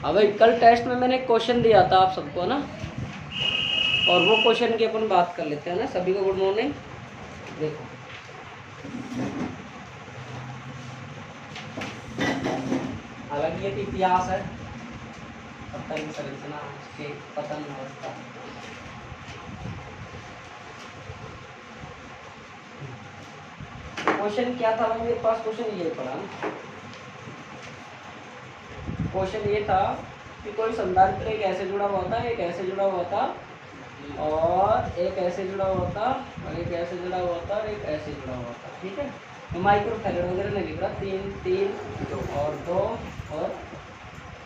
अब कल टेस्ट में मैंने एक क्वेश्चन दिया था आप सबको ना, और वो क्वेश्चन की अपन बात कर लेते हैं ना। सभी को गुड मॉर्निंग। देखो हालांकि ये इतिहास है, पता की संरचना के पतन अवस्था। क्वेश्चन क्या था मेरे पास? क्वेश्चन ये पड़ा, क्वेश्चन ये था कि कोई संधारित्र एक ऐसे जुड़ा हुआ था, एक ऐसे जुड़ा हुआ था, और एक ऐसे जुड़ा हुआ था, और एक ऐसे जुड़ा हुआ था, और एक ऐसे जुड़ा हुआ था। ठीक है, तो माइक्रो फैराड वगैरह नहीं लिख रहा, 3 3 और 2 और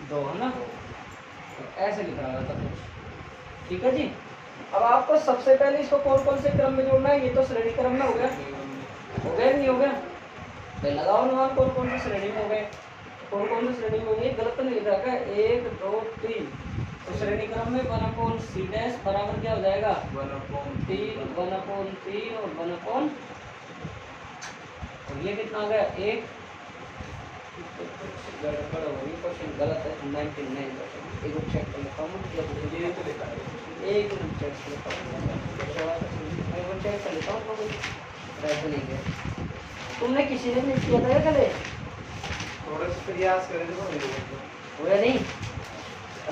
2 है ना, तो ऐसे लिख रहा था कुछ। ठीक है जी। अब आपको सबसे पहले इसको कौन कौन से क्रम में जोड़ना है? ये तो श्रेणी क्रम में हो गया, नहीं हो गया? भाई लगाओ अनुमान, कौन कौन से श्रेणी में हो गए, कौन कौन से श्रेणी में हो गए? गलत तो नहीं लिख रखा है, 1 2 3। तो श्रेणी क्रम में 1/c बराबर क्या हो जाएगा? 1/3 1/3 और 1/, और ये कितना आ गया? 1। कुछ गड़बड़ हो रही, क्वेश्चन गलत है। 99%। एक चेक कर लेता हूँ, ये तो लिखा है, एक चेक कर लेता हूँ, चेक कर लेता हूँ तो ऐसे नहीं गया। तुमने किसी ने नहीं किया था क्या कल? थोड़ा सा प्रयास करें तो हुआ नहीं।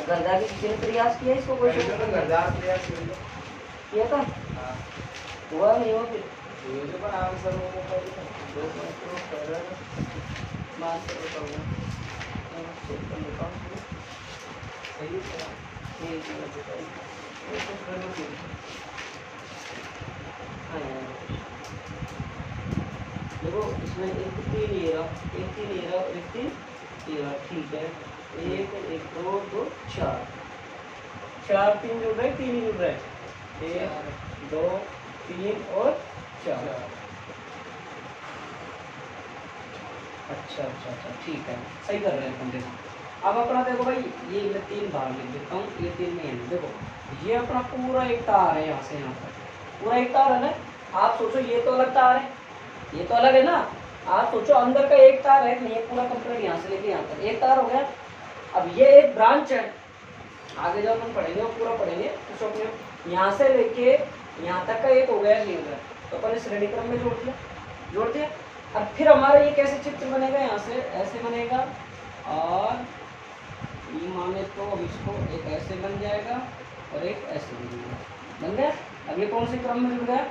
घर जाके किसी ने प्रयास किया इसको? कोई घर जाके प्रयास किया था? हाँ। हुआ नहीं हुआ? फिर पर आंसर देखो इसमें एक 3 ये रहा, एक 3 ये रहा, एक 3 ये रहा। ठीक है, 1 1 2 2 4 4 3 जुड़ रहे, 3 ही जुड़ रहे, 1 2 3 और 4। अच्छा अच्छा अच्छा, ठीक है, सही कर रहे हैं अपन। देखो अब अपना देखो भाई, ये मैं 3 बार लिख देता हूँ, ये 3 में है। देखो ये अपना पूरा एक तार है, यहाँ से यहाँ तक पूरा एक तार है ना। आप सोचो ये तो अलग तार है, ये तो अलग है ना। आप सोचो अंदर का एक तार है, ये पूरा कंप्लीट यहाँ से लेके यहाँ तक एक तार हो गया। अब ये एक ब्रांच है, आगे जब हम पढ़ेंगे वो पूरा पढ़ेंगे, तो अपने यहाँ से लेके यहाँ तक का एक हो गया, नहीं हो गया, तो अपन इस श्रेणी क्रम में जोड़ दिया। अब फिर हमारा ये कैसे चित्र बनेगा? यहाँ से ऐसे बनेगा, और ये माने तो अब इसको एक ऐसे बन जाएगा और एक ऐसे बन गया। अब ये कौन से क्रम में जुड़ गया?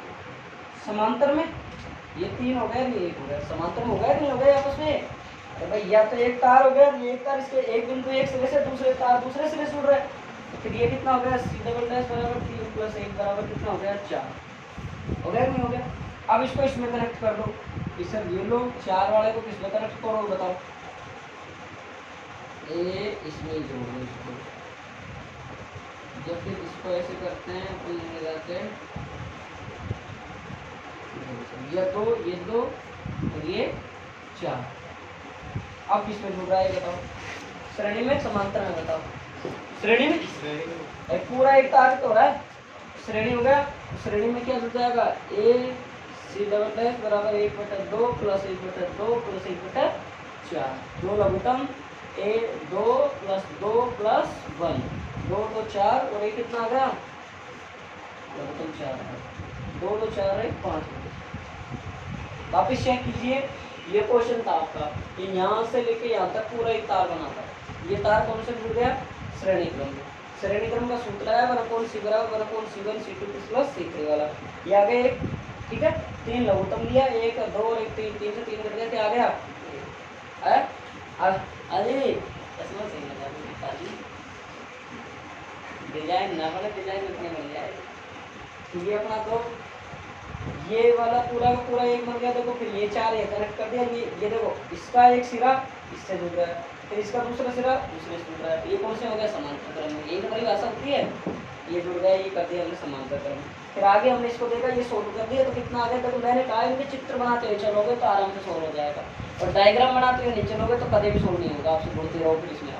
समांतर में। ये 3 हो गया, ये 1 हो गया, समांतर में हो गया, नहीं हो गया आपस में? अरे भाई या तो एक तार हो गया, ये एक तार इसके एक बिंदु एक सिरे से दूसरे तार दूसरे सिरे से जुड़ रहा है, तो फिर ये कितना हो गया? c बराबर 3 + 1 बराबर कितना हो गया? 4 हो गया, नहीं हो गया? अब इसको इसमें कनेक्ट कर दो। सर ये लो 4 वाले को किसमें कनेक्ट करो बताओ? इसमें जोड़ दो इसको। जब फिर इसको ऐसे करते हैं अपन जाके, ये 2 और ये 4। अब किसमें जुड़ रहा है बताओ? श्रेणी में समांतर में? बताओ श्रेणी में पूरा एक तार तो हो रहा है, श्रेणी हो गया। श्रेणी में क्या जुड़ जाएगा? c बराबर 1/2 + 1/2 + 1/4। 2 लघुत्तम 2 + 2 + 1 2 तो 4 और 1 कितना आ गया? लघुत्तम 4 2 तो 4 1 5। वापिस चेक कीजिए, ये क्वेश्चन था आपका कि यहाँ से लेके यहाँ तक पूरा एक तार बना था। ये तार कौन से जुड़ गया? श्रेणी क्रम में। श्रेणी क्रम का सूत्र है 1/c बराबर 1/c1 c2 + c3 वाला। ये आ गया एक। ठीक है, 3 लघुत्तम लिया, 1 2 और 1 3, 3 से 3 कट गया, क्या आ गया? अरे डिजाइन ना बने, डिजाइन इतने बन जाए। तो ये अपना तो ये वाला पूरा का पूरा एक बन गया। देखो फिर ये 4 ये कनेक्ट कर दिया, ये देखो इसका एक सिरा इससे जुड़ रहा है, फिर इसका दूसरा सिरा दूसरे से जुड़ रहा है। ये कौन से हो गया? समांतर क्रम में। ये हमारी भाषा होती है, ये जुड़ गया, ये कर दिया हमने समांतर क्रम। फिर आगे हमने इसको देखा, ये सोल्व कर दिया, तो कितना आ गया? देखो मैंने कहा इनके चित्र बनाते हुए चलोगे तो आराम से सोल्व हो जाएगा, और डायग्राम बनाते हुए नहीं चलोगे तो कभी भी सोल्व नहीं होगा। आपसे बोलते रहो फिर इसमें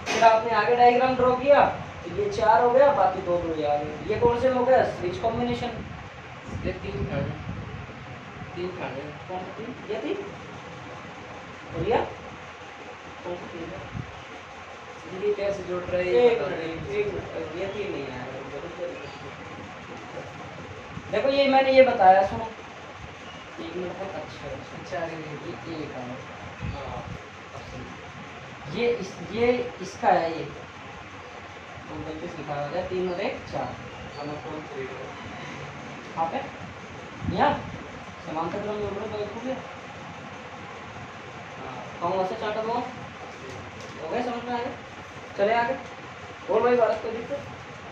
फिर आपने आगे डायग्राम ड्रॉ किया, तो ये 4 हो गया, बाकी 2 2 आ गए। ये कौन से हो गया? Switch combination. ये 3 खंड कौन सी? ये 3 बोलिए कौन सी? ये कैसे जुड़ रहा है? एक मिनट ये तीन नहीं है। देखो ये मैंने ये बताया, सुनो एक मिनट तक। अच्छा ये एक है, हाँ, ये इसका है, ये तो गलती से लिखा हो जाए 3 और 1 4 आप है यहाँ समांतर क्रम में ऊपर तो हो गया। हाँ वैसे चार्ट हो गए, समझ में आएगा। चले आगे और भाई भारत को दिक्कत,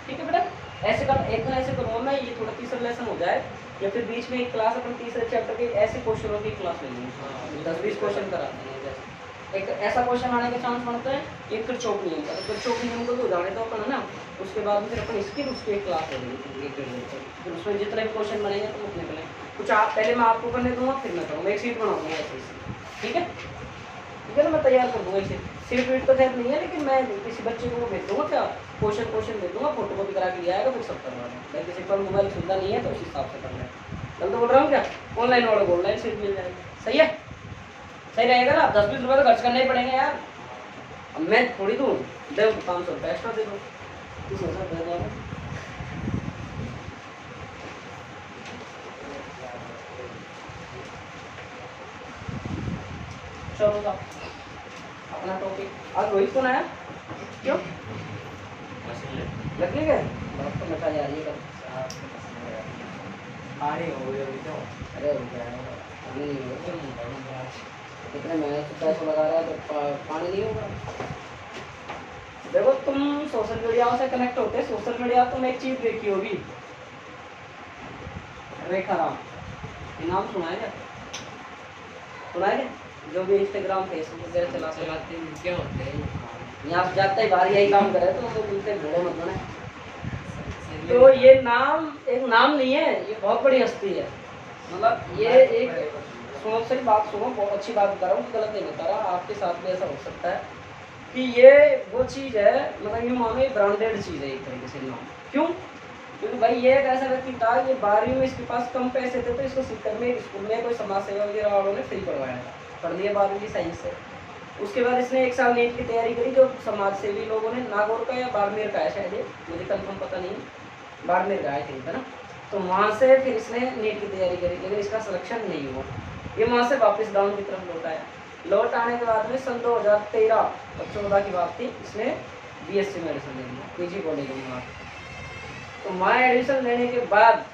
ठीक है बेटा। ऐसे कर, एक दिन ऐसे करूँगा मैं, ये थोड़ा तीसरा लेसन हो जाए या फिर बीच में एक क्लास अपन तीसरे चैप्टर के ऐसे क्वेश्चनों की क्लास ले लेंगे, 10-20 क्वेश्चन कराते हैं। जैसे एक ऐसा क्वेश्चन आने के चांस बनता है, एक किरचॉफ नियम का, तो किरचॉफ नियम को तो जाने दो अपन है ना, उसके बाद में फिर अपन इसकी उसकी एक क्लास ले लेंगे, फिर उसमें जितने भी क्वेश्चन बनेंगे तो उतने बने। कुछ आप पहले मैं आपको करने दूंगा, फिर मैं करूँगा, एक सीट बनाऊंगा ऐसे, ठीक है ठीक है ना, मैं तैयार कर दूंगा इसे। सीट वीट तो खैर नहीं है, लेकिन मैं किसी बच्चे को भेज दूंगा, क्या क्वेश्चन भेज दूंगा, फोटो कॉपी करा के ले आएगा, फिर सब करवा दें। किसी पर मोबाइल सुविधा नहीं है तो उस हिसाब से करना है। कल तो बोल रहा हूँ क्या, ऑनलाइन वालों को ऑनलाइन सीट मिल जाएगी, सही है, सही रहेगा ना। 10-20 रुपये तो खर्च करने ही पड़ेंगे यार, अब मैं थोड़ी दूँ, दे 500 रुपये एक्स्ट्रा दे दूँ, किस हिसाब दे दूँगा। चलो साहब अपना टॉपिक, आज रोहित कौन आया, क्यों लग गए बात तो मचा जा रही है कल। पानी हो गया अभी तो। अरे हो जाएगा, अभी नहीं होगा, कितने मेहनत से पैसा लगा रहा है तो पानी नहीं होगा। देखो तुम सोशल मीडिया से कनेक्ट होते, सोशल मीडिया तुम एक चीज देखी होगी, रेखा राम, ये नाम सुना है क्या, सुना है क्या, जो भी इंस्टाग्राम फेसबुक वगैरह चलाते हैं, क्या होते हैं यहाँ जाते ही बाहर यही काम करे तो उनको मिलते घोड़े मत बने। तो ये नाम एक नाम नहीं है, ये बहुत बड़ी हस्ती है, मतलब ये एक, सुनो सही बात सुनो, बहुत अच्छी बात बता रहा हूँ, गलत नहीं बता रहा, आपके साथ भी ऐसा हो सकता है कि ये वो चीज़ है, मतलब यूँ मानो ये ब्रांडेड चीज़ है एक तरीके से नाम। क्यों, क्योंकि भाई ये एक ऐसा व्यक्ति था, ये 12वीं में इसके पास कम पैसे थे तो इसको सीकर में स्कूल में कोई समाज सेवा वगैरह वालों ने फ्री करवाया था, पढ़ लिया 12वीं साइंस से। उसके बाद इसने 1 साल नीट की तैयारी करी, जो समाज सेवी लोगों ने, नागौर का या बाड़मेर का है शायद, ये मुझे कंफर्म पता नहीं, बाड़मेर का है ना, तो वहाँ से फिर इसने नीट की तैयारी करी, लेकिन इसका सिलेक्शन नहीं हुआ। ये वहाँ से वापस डाउन की तरफ लौट आया। लौट आने के बाद में सन 2013 और 14 की बात थी, इसने बीएससी मेडिसिन ले लिया पीजी कॉलेज में वहाँ। तो वहाँ एडमिशन लेने के बाद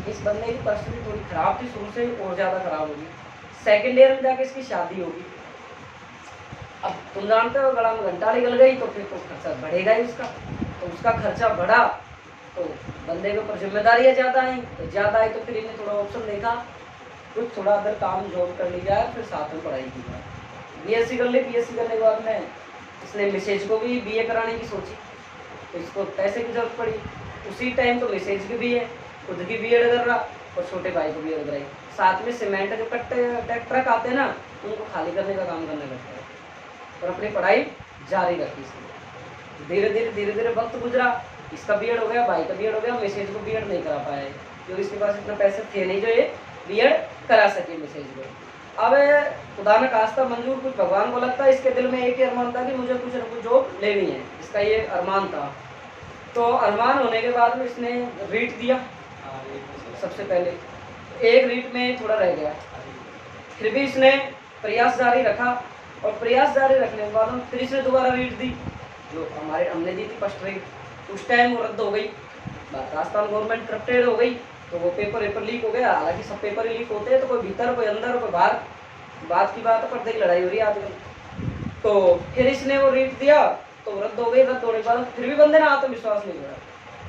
इस बंदे की परिस्थिति थोड़ी खराब थी, शुरू से और ज़्यादा खराब होगी। सेकेंड ईयर में जाके इसकी शादी होगी। अब तुम जानते हो गला में घंटा निकल गई तो फिर तो खर्चा बढ़ेगा ही उसका, तो उसका खर्चा बढ़ा तो बंदे के ऊपर जिम्मेदारियाँ ज़्यादा आई, तो ज़्यादा आई तो फिर इन्हें थोड़ा ऑप्शन देखा, कुछ थोड़ा अदर काम जॉब कर ली जाए, फिर साथ में पढ़ाई की जाए। बीएससी कर ली, बीएससी करने के बाद में इसने मिसेज को भी बीए कराने की सोची, तो इसको पैसे की जरूरत पड़ी। उसी टाइम तो मिसेज की भी है, खुद की बीएड कर रहा और छोटे भाई को बीएड कराई, साथ में सीमेंट के कट्टे ट्रक आते हैं ना, उनको खाली करने का काम करने लगता है और अपनी पढ़ाई जारी रखी इसने। धीरे धीरे वक्त गुजरा, इसका बीएड हो गया, भाई का बीएड हो गया, मिसेज को बीएड नहीं करा पाया क्योंकि इसके पास इतने पैसे थे नहीं जो ये बीएड करा सके मिसेज को। अब खुदा ने खास्ता मंजूर, कुछ भगवान को लगता है, इसके दिल में एक ही अरमान था कि मुझे कुछ न कुछ जॉब लेनी है, इसका ये अरमान था। तो अरमान होने के बाद में इसने रीट दिया सबसे पहले, एक रीट में थोड़ा रह गया, फिर भी इसने प्रयास जारी रखा और प्रयास जारी रखने के बाद हम फिर इसने दोबारा रीट दी, जो हमने दी थी फर्स्ट रीट, उस टाइम वो रद्द हो गई, राजस्थान गवर्नमेंट करप्टेड हो गई, तो वो पेपर लीक हो गया। हालांकि सब पेपर ही लीक होते हैं, तो कोई भीतर कोई अंदर कोई बाहर, बात की बात है, पर्दे की लड़ाई हो रही है आजकल। तो फिर इसने वो रीट दिया तो रद्द हो गई, रद्द होने के बाद फिर भी बंदे ने आत्मविश्वास नहीं जोड़ा,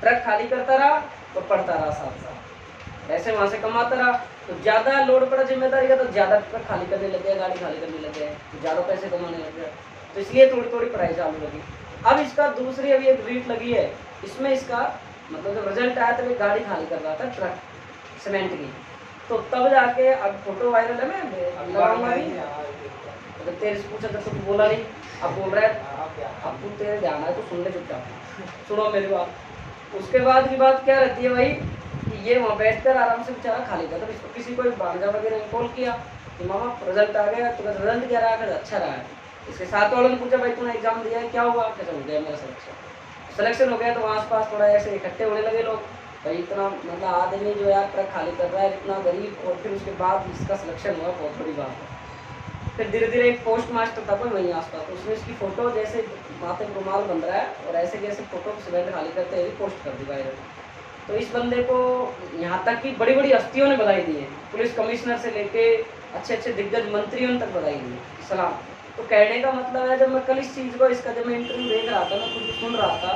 ट्रक खाली करता रहा और पढ़ता रहा साथ साथ, ऐसे वहाँ से कमाता रहा। तो ज़्यादा लोड पड़ा जिम्मेदारी का, तो ज़्यादा ट्रक खाली करने लग गया, गाड़ी खाली करने लग गया, तो ज़्यादा पैसे कमाने लग गया, तो इसलिए थोड़ी थोड़ी पढ़ाई चालू लगी। अब इसका दूसरी अभी एक रीट लगी है, इसमें इसका मतलब जब रिजल्ट आया तब एक गाड़ी खाली कर रहा था ट्रक सीमेंट की, तो तब जाके, अब फोटो वायरल है, मैं लगाऊंगा नहीं, तो तेरे से पूछा तो बोला नहीं, अब बोल रहा है, अब तू तेरे ध्यान है तो सुन ले चुपचाप, सुनो मेरी बात। उसके बाद की बात क्या रहती है भाई कि ये वहाँ बैठकर आराम से बेचारा खाली था, तो इसको किसी को भांजा वगैरह ने कॉल किया कि मामा रिजल्ट आ गया, तो रिजल्ट क्या रहा, अच्छा रहा है, इसके साथ वालों ने पूछा भाई तूने एग्जाम दिया है, क्या हुआ? कैसे हो गया मेरा सिलेक्शन हो गया। तो आस पास थोड़ा ऐसे इकट्ठे होने लगे लोग, भाई इतना मतलब आदमी जो यार ट्रक खाली कर रहा है इतना गरीब, और फिर उसके बाद इसका सिलेक्शन हुआ, बहुत बड़ी बात है। फिर धीरे धीरे एक पोस्ट मास्टर था कोई वहीं आसपास, तो उसने इसकी फोटो जैसे माथे पर रुमाल बंध रहा है और ऐसे जैसे फोटो सिलेंडर खाली करते हुए पोस्ट कर दी वायरल। तो इस बंदे को यहाँ तक कि बड़ी बड़ी हस्तियों ने बधाई दी है, पुलिस कमिश्नर से लेके अच्छे अच्छे दिग्गज मंत्रियों तक बधाई दी है, सलाम। तो कहने का मतलब है, जब मैं कल इस चीज़ को, इसका जब मैं इंटरव्यू देख रहा था, मैं खुद सुन रहा था,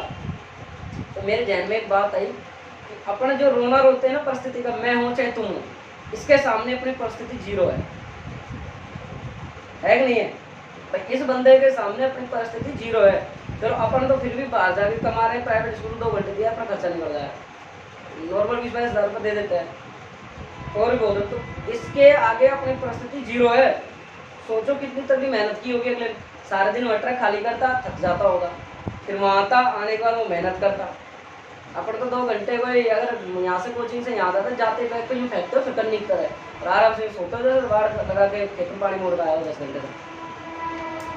तो मेरे जहन में एक बात आई कि अपने जो रोना रोते हैं ना परिस्थिति का, मैं हूँ चाहे तुम हो, इसके सामने अपनी परिस्थिति जीरो है कि नहीं है? तो इस बंदे के सामने अपनी परिस्थिति जीरो है। चलो अपन तो फिर भी बाहर जाके कमा रहे हैं, प्राइवेट स्कूल 2 घंटे दिया अपना खर्चा निकल रहा है, नॉर्मल 20-22 हज़ार रुपये दे देता है और भी बोल रहे, तो इसके आगे अपनी परिस्थिति जीरो है। सोचो कितनी तगड़ी मेहनत की होगी, अगले सारे दिन वह ट्रक खाली करता, थक जाता होगा, फिर वहाँ आता, आने के बाद वो मेहनत करता। अपन तो 2 घंटे कोई अगर यहाँ से कोचिंग से यहाँ आता, जाते बैग पे यूँ फेंकते हो, फिर नहीं करे और आराम से सोता जो बाढ़ लगा के खेत में पानी मोड़ रहा है 10 घंटे तक,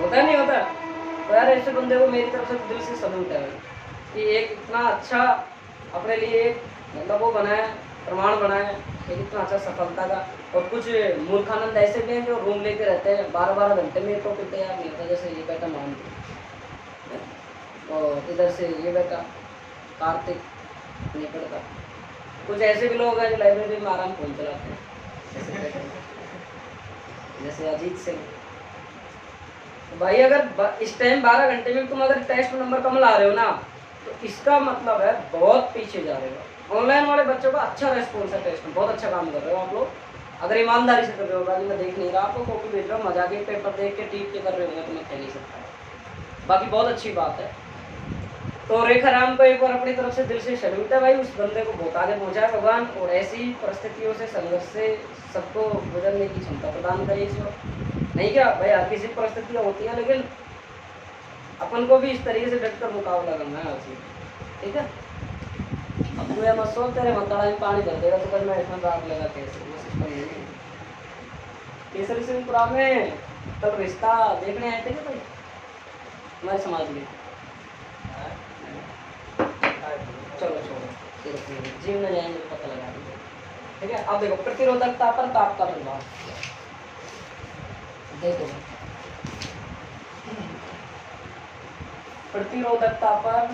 होता है नहीं होता? तो यार ऐसे बंदे को मेरी तरफ से दिल से सल्यूट है कि एक इतना अच्छा अपने लिए मतलब वो बनाया, प्रमाण बनाया एक इतना अच्छा सफलता का। और कुछ मूर्खानंद ऐसे भी हैं जो रूम लेके रहते हैं 12-12 घंटे में, तो कितने यार नहीं होता, जैसे ये बेटा मान और इधर से ये बेटा कार्तिक नहीं पड़ता। कुछ ऐसे भी लोग हैं जो लाइब्रेरी में आराम फोन चलाते हैं, जैसे अजीत सिंह। भाई अगर इस टाइम 12 घंटे में तुम अगर टेस्ट नंबर कम ला रहे हो ना, तो इसका मतलब है बहुत पीछे जा रहे हो। ऑनलाइन वाले बच्चों का अच्छा रेस्पॉन्स है, टेस्ट में बहुत अच्छा काम कर रहे हो आप लोग, अगर ईमानदारी से कर रहे हो। बाकी मैं देख नहीं रहा, आपको कॉपी भेज रहा हूँ, मजा के पेपर देख के टीप के कर रहे होंगे तो मैं कह नहीं सकता, बाकी बहुत अच्छी बात है। तो रेखा राम को एक बार अपनी तरफ से दिल से सैल्यूट है भाई, उस बंदे को बहुत आगे पहुँचा है भगवान, और ऐसी परिस्थितियों से संघर्ष से सबको गुजरने की क्षमता प्रदान करिए ईश्वर। नहीं क्या भाई, हर किसी परिस्थितियाँ होती है, लेकिन अपन को भी इस तरीके से डट कर मुकाबला करना है हर चीज़, ठीक है? अब तू मत सोच तेरे मतड़ा में पानी भर देगा तो फिर मैं इसमें दाग लगा कैसे, वो सिस्टम नहीं है। केसरी सिंहपुरा में तब रिश्ता देखने आए थे क्या भाई हमारे समाज में? चलो छोड़ो, जिम में जाएंगे तो पता लगा देंगे, ठीक है? अब देखो प्रतिरोधकता पर ताप का प्रभाव देखो, प्रतिरोधकता पर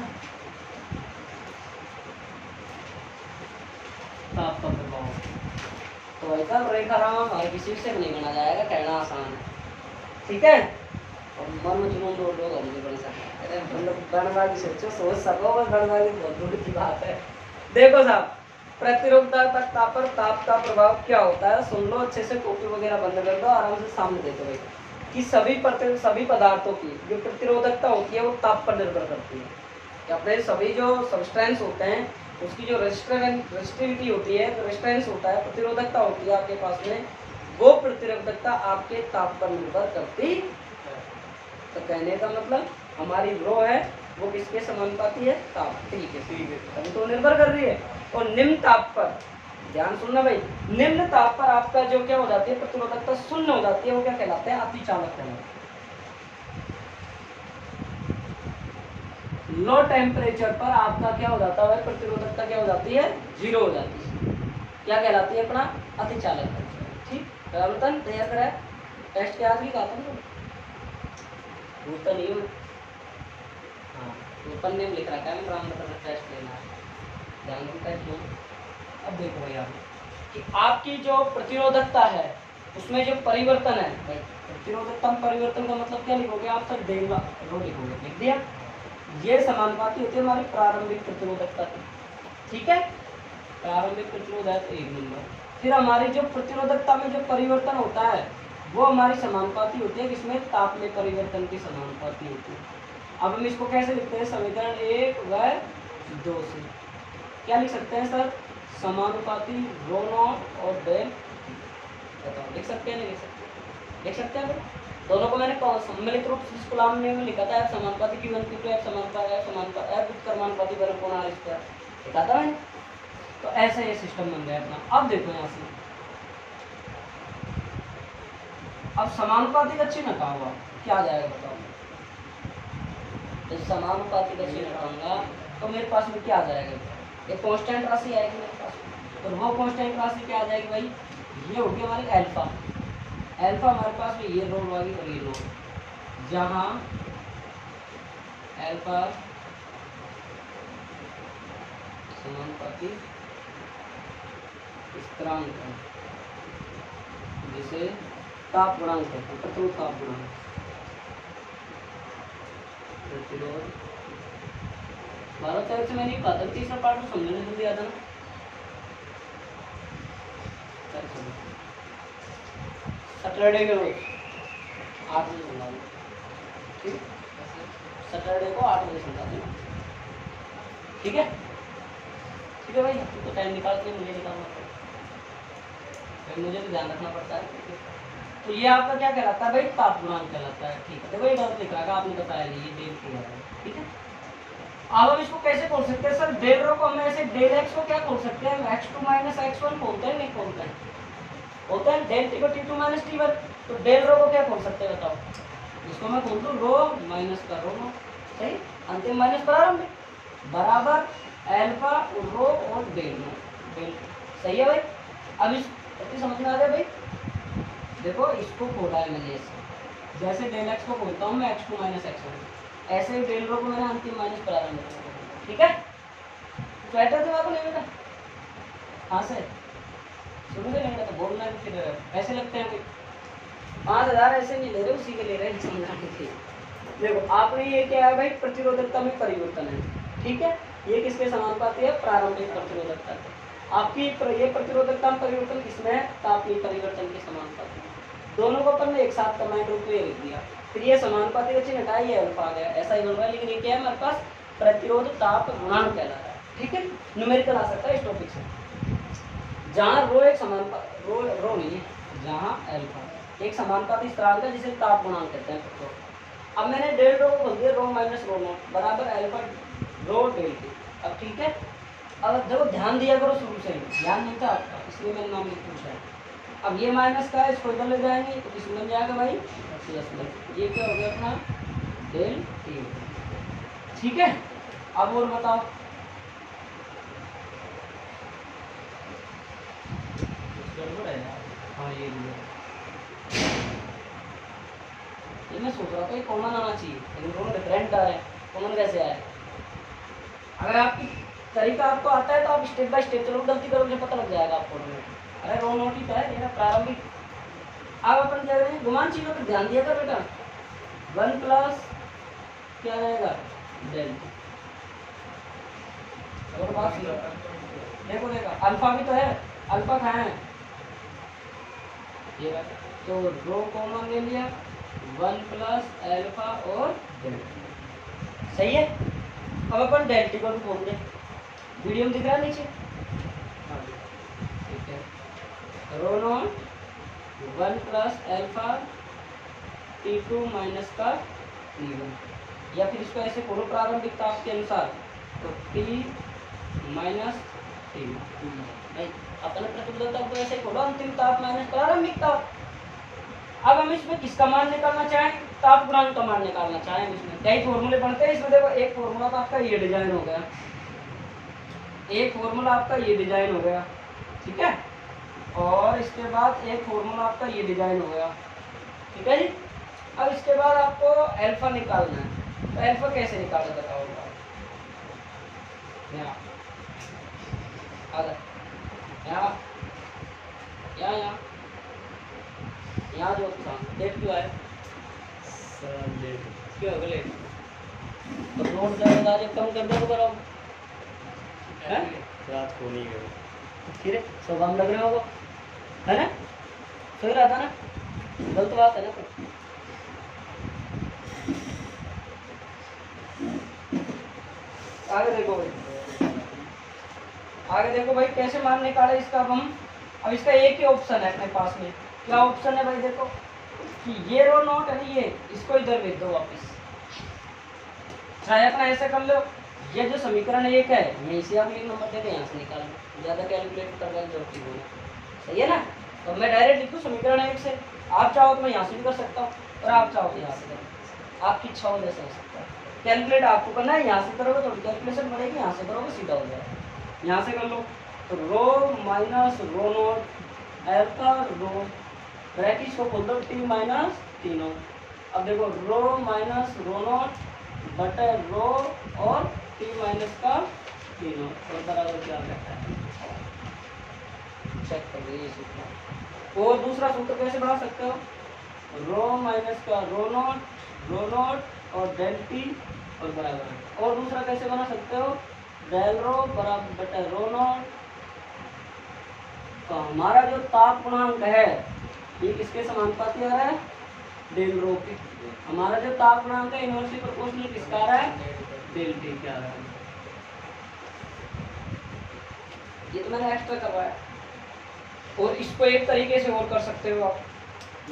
ताप का प्रभाव। तो ऐसा रेखा राम हमारे किसी से नहीं बना जाएगा, कहना आसान है, ठीक है? और मन में जुनून दो लोग हमने बन सकते हैं, मतलब गणबाजी सोचो, सोच सको, बस गणबाजी बहुत दूर की बात है। देखो साहब, प्रतिरोधकता पर ताप का प्रभाव क्या होता है, सुन लो अच्छे से, कॉपी वगैरह बंद कर दो, आराम से सामने देखो भाई कि सभी पदार्थों की जो प्रतिरोधकता होती है वो ताप पर निर्भर करती है। कि अपने सभी जो सब्सटेंस होते हैं उसकी जो रेजिस्टिविटी होती है, रेजिस्टेंस होता है, प्रतिरोधकता होती है आपके पास में, वो प्रतिरोधकता आपके ताप पर निर्भर करती है। तो कहने का मतलब हमारी रो है वो किसके समानुपाती है? ताप, ठीक है, तभी तो निर्भर कर रही है। और निम्न ताप पर, ध्यान सुनना भाई, निम्न ताप पर आपका जो क्या हो जाती है, प्रतिरोधकता शून्य हो जाती है, वो क्या कहलाते हैं? अतिचालक कहलाते हैं। लो टेम्परेचर पर आपका क्या हो जाता है? प्रतिरोधकता क्या हो जाती है? 0 हो जाती है, क्या कहलाती है? अपना अतिचालक। ठीक, तैयार करा टेस्ट के आज भी कहा था तो नहीं हूँ, हाँ ऊपर नेम लिख रखा है, मैं रामनगर में टेस्ट लेना है, ध्यान से टेस्ट लो। अब देखो भैया कि आपकी जो प्रतिरोधकता है उसमें जो परिवर्तन है, भाई प्रतिरोधकता में परिवर्तन का मतलब क्या लिखोगे आप? सब देगा रो लिखोगे, लिख दिया। ये समानुपाती होती है हमारी प्रारंभिक प्रतिरोधकता की, ठीक है? प्रारंभिक प्रतिरोधकता 1 नंबर। फिर हमारी जो प्रतिरोधकता में जो परिवर्तन होता है वो हमारी समानुपाती होती है, किसमें? ताप में परिवर्तन की समानुपाती होती है। अब हम इसको कैसे लिखते हैं? समीकरण 1 व 2 से क्या लिख सकते हैं सर? समानुपाती रो नॉट और डेल, बताओ लिख सकते हैं? नहीं लिख सकते? लिख सकते हैं। दोनों को मैंने सम्मिलित रूप से गुलाम में लिखा था, F समानुपाती Q1 Q2 F समानुपाती बराबर कोण R स्क्वायर लिखा था मैंने। तो ऐसे ये सिस्टम बन गया अपना। अब देखो यहाँ से, अब समानुपाती का चिन्ह कहा हुआ, क्या आ जाएगा बताओ। तो समानुपाती का चिन्ह हटाऊंगा तो मेरे पास में क्या आ जाएगा, एक कांस्टेंट राशि आएगी मेरे पास में। तो वो कांस्टेंट राशि क्या आ जाएगी भाई, ये होगी हमारी अल्फा। अल्फा हमारे पास में ये रो होगी और ये रो, जहाँ अल्फा समानुपाती स्थिरांक है, जिसे ताप गुणांक कहते हैं, प्रतिरोध ताप गुणांक, प्रतिरोध। 12 तारीख से मैंने ये कहा था, तीसरा पार्ट में समझने जल्दी आता ना। सैटरडे के रोज 8 बजे समझा दूँ, ठीक, सैटरडे को 8 बजे समझा दूँ, ठीक है। ठीक है भाई, तो टाइम निकाल के मुझे निकालना पड़ेगा, मुझे तो ध्यान रखना पड़ता है। तो ये आपका क्या कहलाता है भाई, ताप गुणांक कहलाता है, ठीक है। देखो ये गलत लिखा है, आपने बताया नहीं, ये डेल किया है, ठीक है। अब हम इसको कैसे खोल सकते हैं सर, डेल रो को हम ऐसे डेल एक्स को क्या खोल सकते हैं, x2 माइनस x1 खोलते हैं, नहीं खोलते हैं, होता है डेल टी को t2 माइनस t1। तो डेल रो को क्या खोल सकते हैं बताओ, इसको मैं खोल दूँ रो माइनस का रो, सही, अंतिम माइनस प्रारंभिक बराबर अल्फा रो और डेल रो, डेल, सही है भाई। अब इस समझ में आ गया भाई। देखो इसको खोला है मैंने ऐसे, जैसे डेल एक्स को खोलता हूँ मैं x2 माइनस x1, ऐसे ही डेल रो को मैंने अंतिम माइनस प्रारंभिक, ठीक है। स्वेटर तो आपको नहीं बेटा, हाँ से शुरू से नहीं, तो बोलना है फिर ऐसे लगते हैं, 5000 ऐसे नहीं ले रहे, उसी के ले रहे हैं समझाने के। देखो आपने ये क्या है भाई, प्रतिरोधकता में परिवर्तन है, ठीक है। ये किसके समानुपाती है, प्रारंभिक प्रतिरोधकता है। आपकी ये प्रतिरोधकता में परिवर्तन किसमें है, तापीय परिवर्तन के समानुपाती। दोनों को अपन ने एक साथ कमांड रूप में लिख दिया, फिर ये समानुपाती का चिन्ह हटाया, ये अल्फा आ गया, ऐसा ही बन रहा है। लेकिन ये क्या है हमारे पास, प्रतिरोध ताप गुणांक कहलाता है, ठीक है। न्यूमेरिकल आ सकता है इस टॉपिक से, जहाँ रो एक समानुपाती, रो नहीं है, जहाँ अल्फा एक समानुपाती स्थिरांक है जिसे ताप गुणांक कहते हैं। तो अब मैंने डेल रो को खोल दिया, रो माइनस रो नॉट बराबर अल्फा रो डेल टी। अब ठीक है, अब देखो ध्यान दिया करो, शुरू से ही ध्यान नहीं था आपका, इसलिए मैंने नाम लिख पूछा है। अब ये माइनस का है, इसको इधर ले जाएंगे तो किस बन जाएगा भाई, ये क्या हो गया अपना डेल टी, ठीक है। अब और बताओ, हाँ ये मैं सोच रहा था ये कॉमन आना चाहिए, लेकिन दोनों डिफरेंट आ रहे हैं, कॉमन कैसे आए। अगर आपकी तरीका आपको आता है तो आप स्टेप बाय स्टेप चलो, गलती करोगे पता लग जाएगा आपको। अरे रो नोट ही तो है मेरा प्रारंभिक। अब अपन क्या करें, गुमान चीजों पर ध्यान दिया कर बेटा, 1 प्लस क्या रहेगा डेल, और बात देखो देखो अल्फा भी तो है, अल्फा कहाँ है, ये तो रो कॉमन ले लिया, 1 प्लस अल्फा और डेल्टा, सही है। अब अपन डेल्टा को भी खोल दें, वीडियो में दिख रहा है नीचे, ठीक है। Rho naught 1 plus alpha T2 minus का T1, या फिर इसको ऐसे खोलो प्रारंभिक ताप के अनुसार, तो T माइनस T1 भाई, अपने प्रतिरोधकता को ऐसे खोलो, अंतिम ताप माइनस प्रारंभिक ताप। अब हम इसमें किसका मान निकालना चाहें, ताप गुणांक का मान निकालना चाहें। इसमें कई फॉर्मूले बनते हैं, इसमें देखो एक फॉर्मूला तो आपका ये डिजाइन हो गया, एक फॉर्मूला आपका ये डिजाइन हो गया, ठीक है, और इसके बाद एक फॉर्मूला आपका ये डिजाइन हो गया, ठीक है जी। अब इसके बाद आपको अल्फा निकालना है, तो अल्फा कैसे निकाले बताओ, यहाँ यहाँ यहाँ यहाँ जो लेट क्यों आए, क्यों हो गया लेट, तो रोड जाएगा जब कम कर दो तो करो, रात को नहीं गए, फिर सब हम लग रहे होगा, है ना, सही रहा था ना, गलत बात है ना। आगे देखो भाई, आगे देखो भाई कैसे मान निकाले इसका। अब इसका एक ही ऑप्शन है अपने पास में, क्या ऑप्शन है भाई, देखो कि ये रो नॉट है, ये इसको इधर भेज दो वापस, चाहे अपना ऐसा कर लो, ये जो समीकरण एक है यहीं से आप एक नंबर देते हैं, यहाँ से निकाल लो, ज़्यादा कैलकुलेट करने की जरूरत नहीं है, सही है ना। तो मैं डायरेक्ट लिखूँ समीकरण एक से, आप चाहो तो मैं यहाँ से भी कर सकता हूँ, और आप चाहो तो यहाँ से करो, आपकी इच्छा हो जैसे हो सकता है। कैलकुलेट आपको करना है, यहाँ से करोगे तो कैलकुलेशन बढ़ेगी, यहाँ से करोगे सीधा हो जाएगा। यहाँ से कर लो तो rho minus rho naught alpha rho bracket को खोल दो टी माइनस टी नॉट। अब देखो रो माइनस रो नॉट बटे रो और टी माइनस का टी नॉट और बराबर क्या रहता है, चेक कर लीजिए सूत्र। और दूसरा सूत्र कैसे बना सकते हो, रो माइनस का रो नॉट और डेल टी और बराबर। और दूसरा कैसे बना सकते हो, डेल रो बराबर बटे रो नॉट। तो हमारा जो ताप गुणांक है ये किसके समानुपाती आ रहा है, डेल रो के। हमारा जो ताप गुणांक है इनवर्सली प्रोपोर्शनल किसका आ रहा है, डेल टी का आ रहा है। ये तो मैंने एक्स्ट्रा करवाया। और इसको एक तरीके से और कर सकते हो आप,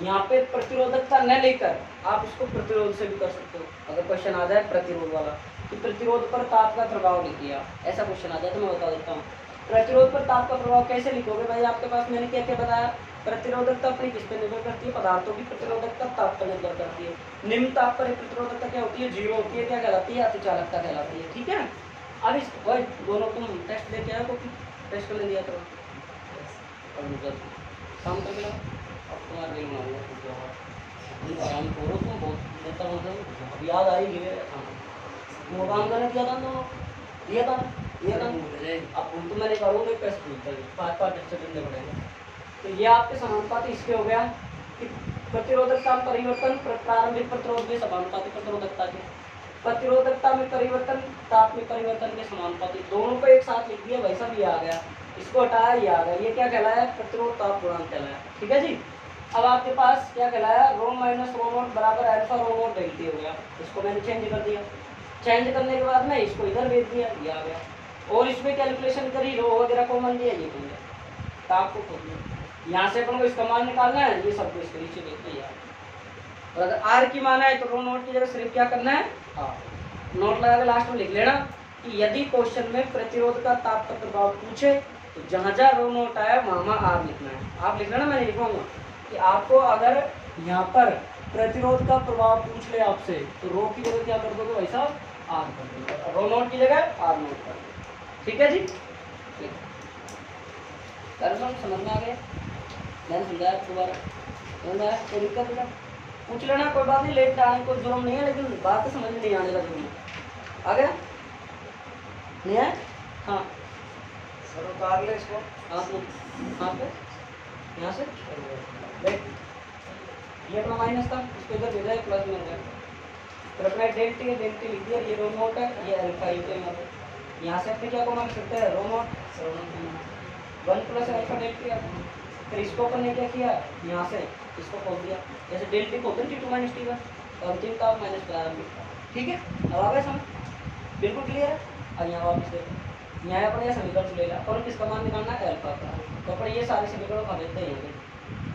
यहाँ पे प्रतिरोधकता न लेकर आप इसको प्रतिरोध से भी कर सकते हो। अगर क्वेश्चन आ जाए प्रतिरोध वाला कि प्रतिरोध पर ताप का प्रभाव लिखिए आप, ऐसा क्वेश्चन आ जाए तो मैं बता देता हूँ। प्रतिरोध पर ताप का प्रभाव कैसे लिखोगे भाई, आपके पास मैंने क्या क्या बताया, प्रतिरोधकता अपनी किस पर निर्भर करती है, पदार्थों की प्रतिरोधकता ताप पर निर्भर करती है। निम्न ताप पर प्रतिरोधकता क्या होती है, जीरो होती है, क्या कहलाती है, अतिचालकता कहलाती है। ठीक है, अब इस दोनों तुम टेस्ट देके आओ, कॉपी टेस्ट कर दिया करो और शाम तक मिला अब तुम्हारा रील मारूंगा कुछ आराम करो, तुम बहुत देता मतलब अब याद आई गिरे तुम काम करने दिया था, दोनों दिया था अब भूल तो मैंने करूँगा कैसे भूलता है, 5-5 सेकंड में पड़ेगा। तो ये आपके समानुपाती इसके हो गया कि प्रतिरोधकता में परिवर्तन प्रारंभिक प्रतिरोध के समानुपाती प्रतिरोधकता के, प्रतिरोधकता में परिवर्तन ताप में परिवर्तन के समानुपाती। दोनों को एक साथ लिख दिया भाई साहब, ये आ गया, इसको हटाया ये आ गया, ये क्या कहलाया, प्रतिरोध ताप गुणांक कहलाया। ठीक है जी। अब आपके पास क्या कहलाया, रो माइनस रो नॉट बराबर alpha row not del T हो गया। इसको मैंने चेंज कर दिया, चेंज करने के बाद में इसको इधर भेज दिया, ये आ गया। और इसमें कैलकुलेशन करी, रो वगैरह कॉमन दिया, ये बन गया। ताप को खोल दिया, यहाँ से अपन को इसका मान निकालना है, ये सबको इसके नीचे देख लिया। और अगर आर की मान है तो रो नॉट की जगह सिर्फ क्या करना है, नोट लगा के लास्ट में लिख लेना कि यदि क्वेश्चन में प्रतिरोध का ताप का प्रभाव पूछे तो जहाँ जहाँ रो नोट आया वहाँ आर लिखना है। आप लिख लेना, मैं नहीं लिखूंगा कि आपको अगर यहाँ पर प्रतिरोध का प्रभाव पूछ ले आपसे तो रो की जगह क्या कर दोगे भाई साहब, आर कर दोगे, रो नोट की जगह आर नोट कर दोगे। ठीक है जी, समझ में आ गया, मैंने समझाया दोबारा, समझ में आया, कोई दिक्कत नहीं, पूछ लेना, कोई बात नहीं, लेट आने को जुर्म नहीं है, लेकिन बात तो समझ में नहीं आने का जुर्म है। आ गया नहीं है, हाँ सर उतार ले इसको, आप यहाँ पे यहाँ से देख, ये अपना माइनस था, इसको इधर भेजा है, प्लस में हो गया। फिर अपना डेल्टी है, डेल्टी लिख दिया, ये रो नोट है, ये अल्फा है। यहाँ से अपने क्या को मान सकते हैं, रो नोट 1 प्लस अल्फा डेल्टी है। फिर इसको अपन ने क्या किया, यहाँ से इसको खोल दिया, जैसे डेल्टी को होते हैं T2 माइनस T1, अंतिम ताप माइनस प्रारंभिक ताप। ठीक है, अब आ गया समझ, बिल्कुल क्लियर है। अब यहाँ वापस देखो, यहाँ अपने यह समीकरण ले लिया और किसका मान निकालना है, अल्फा का। तो अपन ये सारे समीकरण खा देते हैं,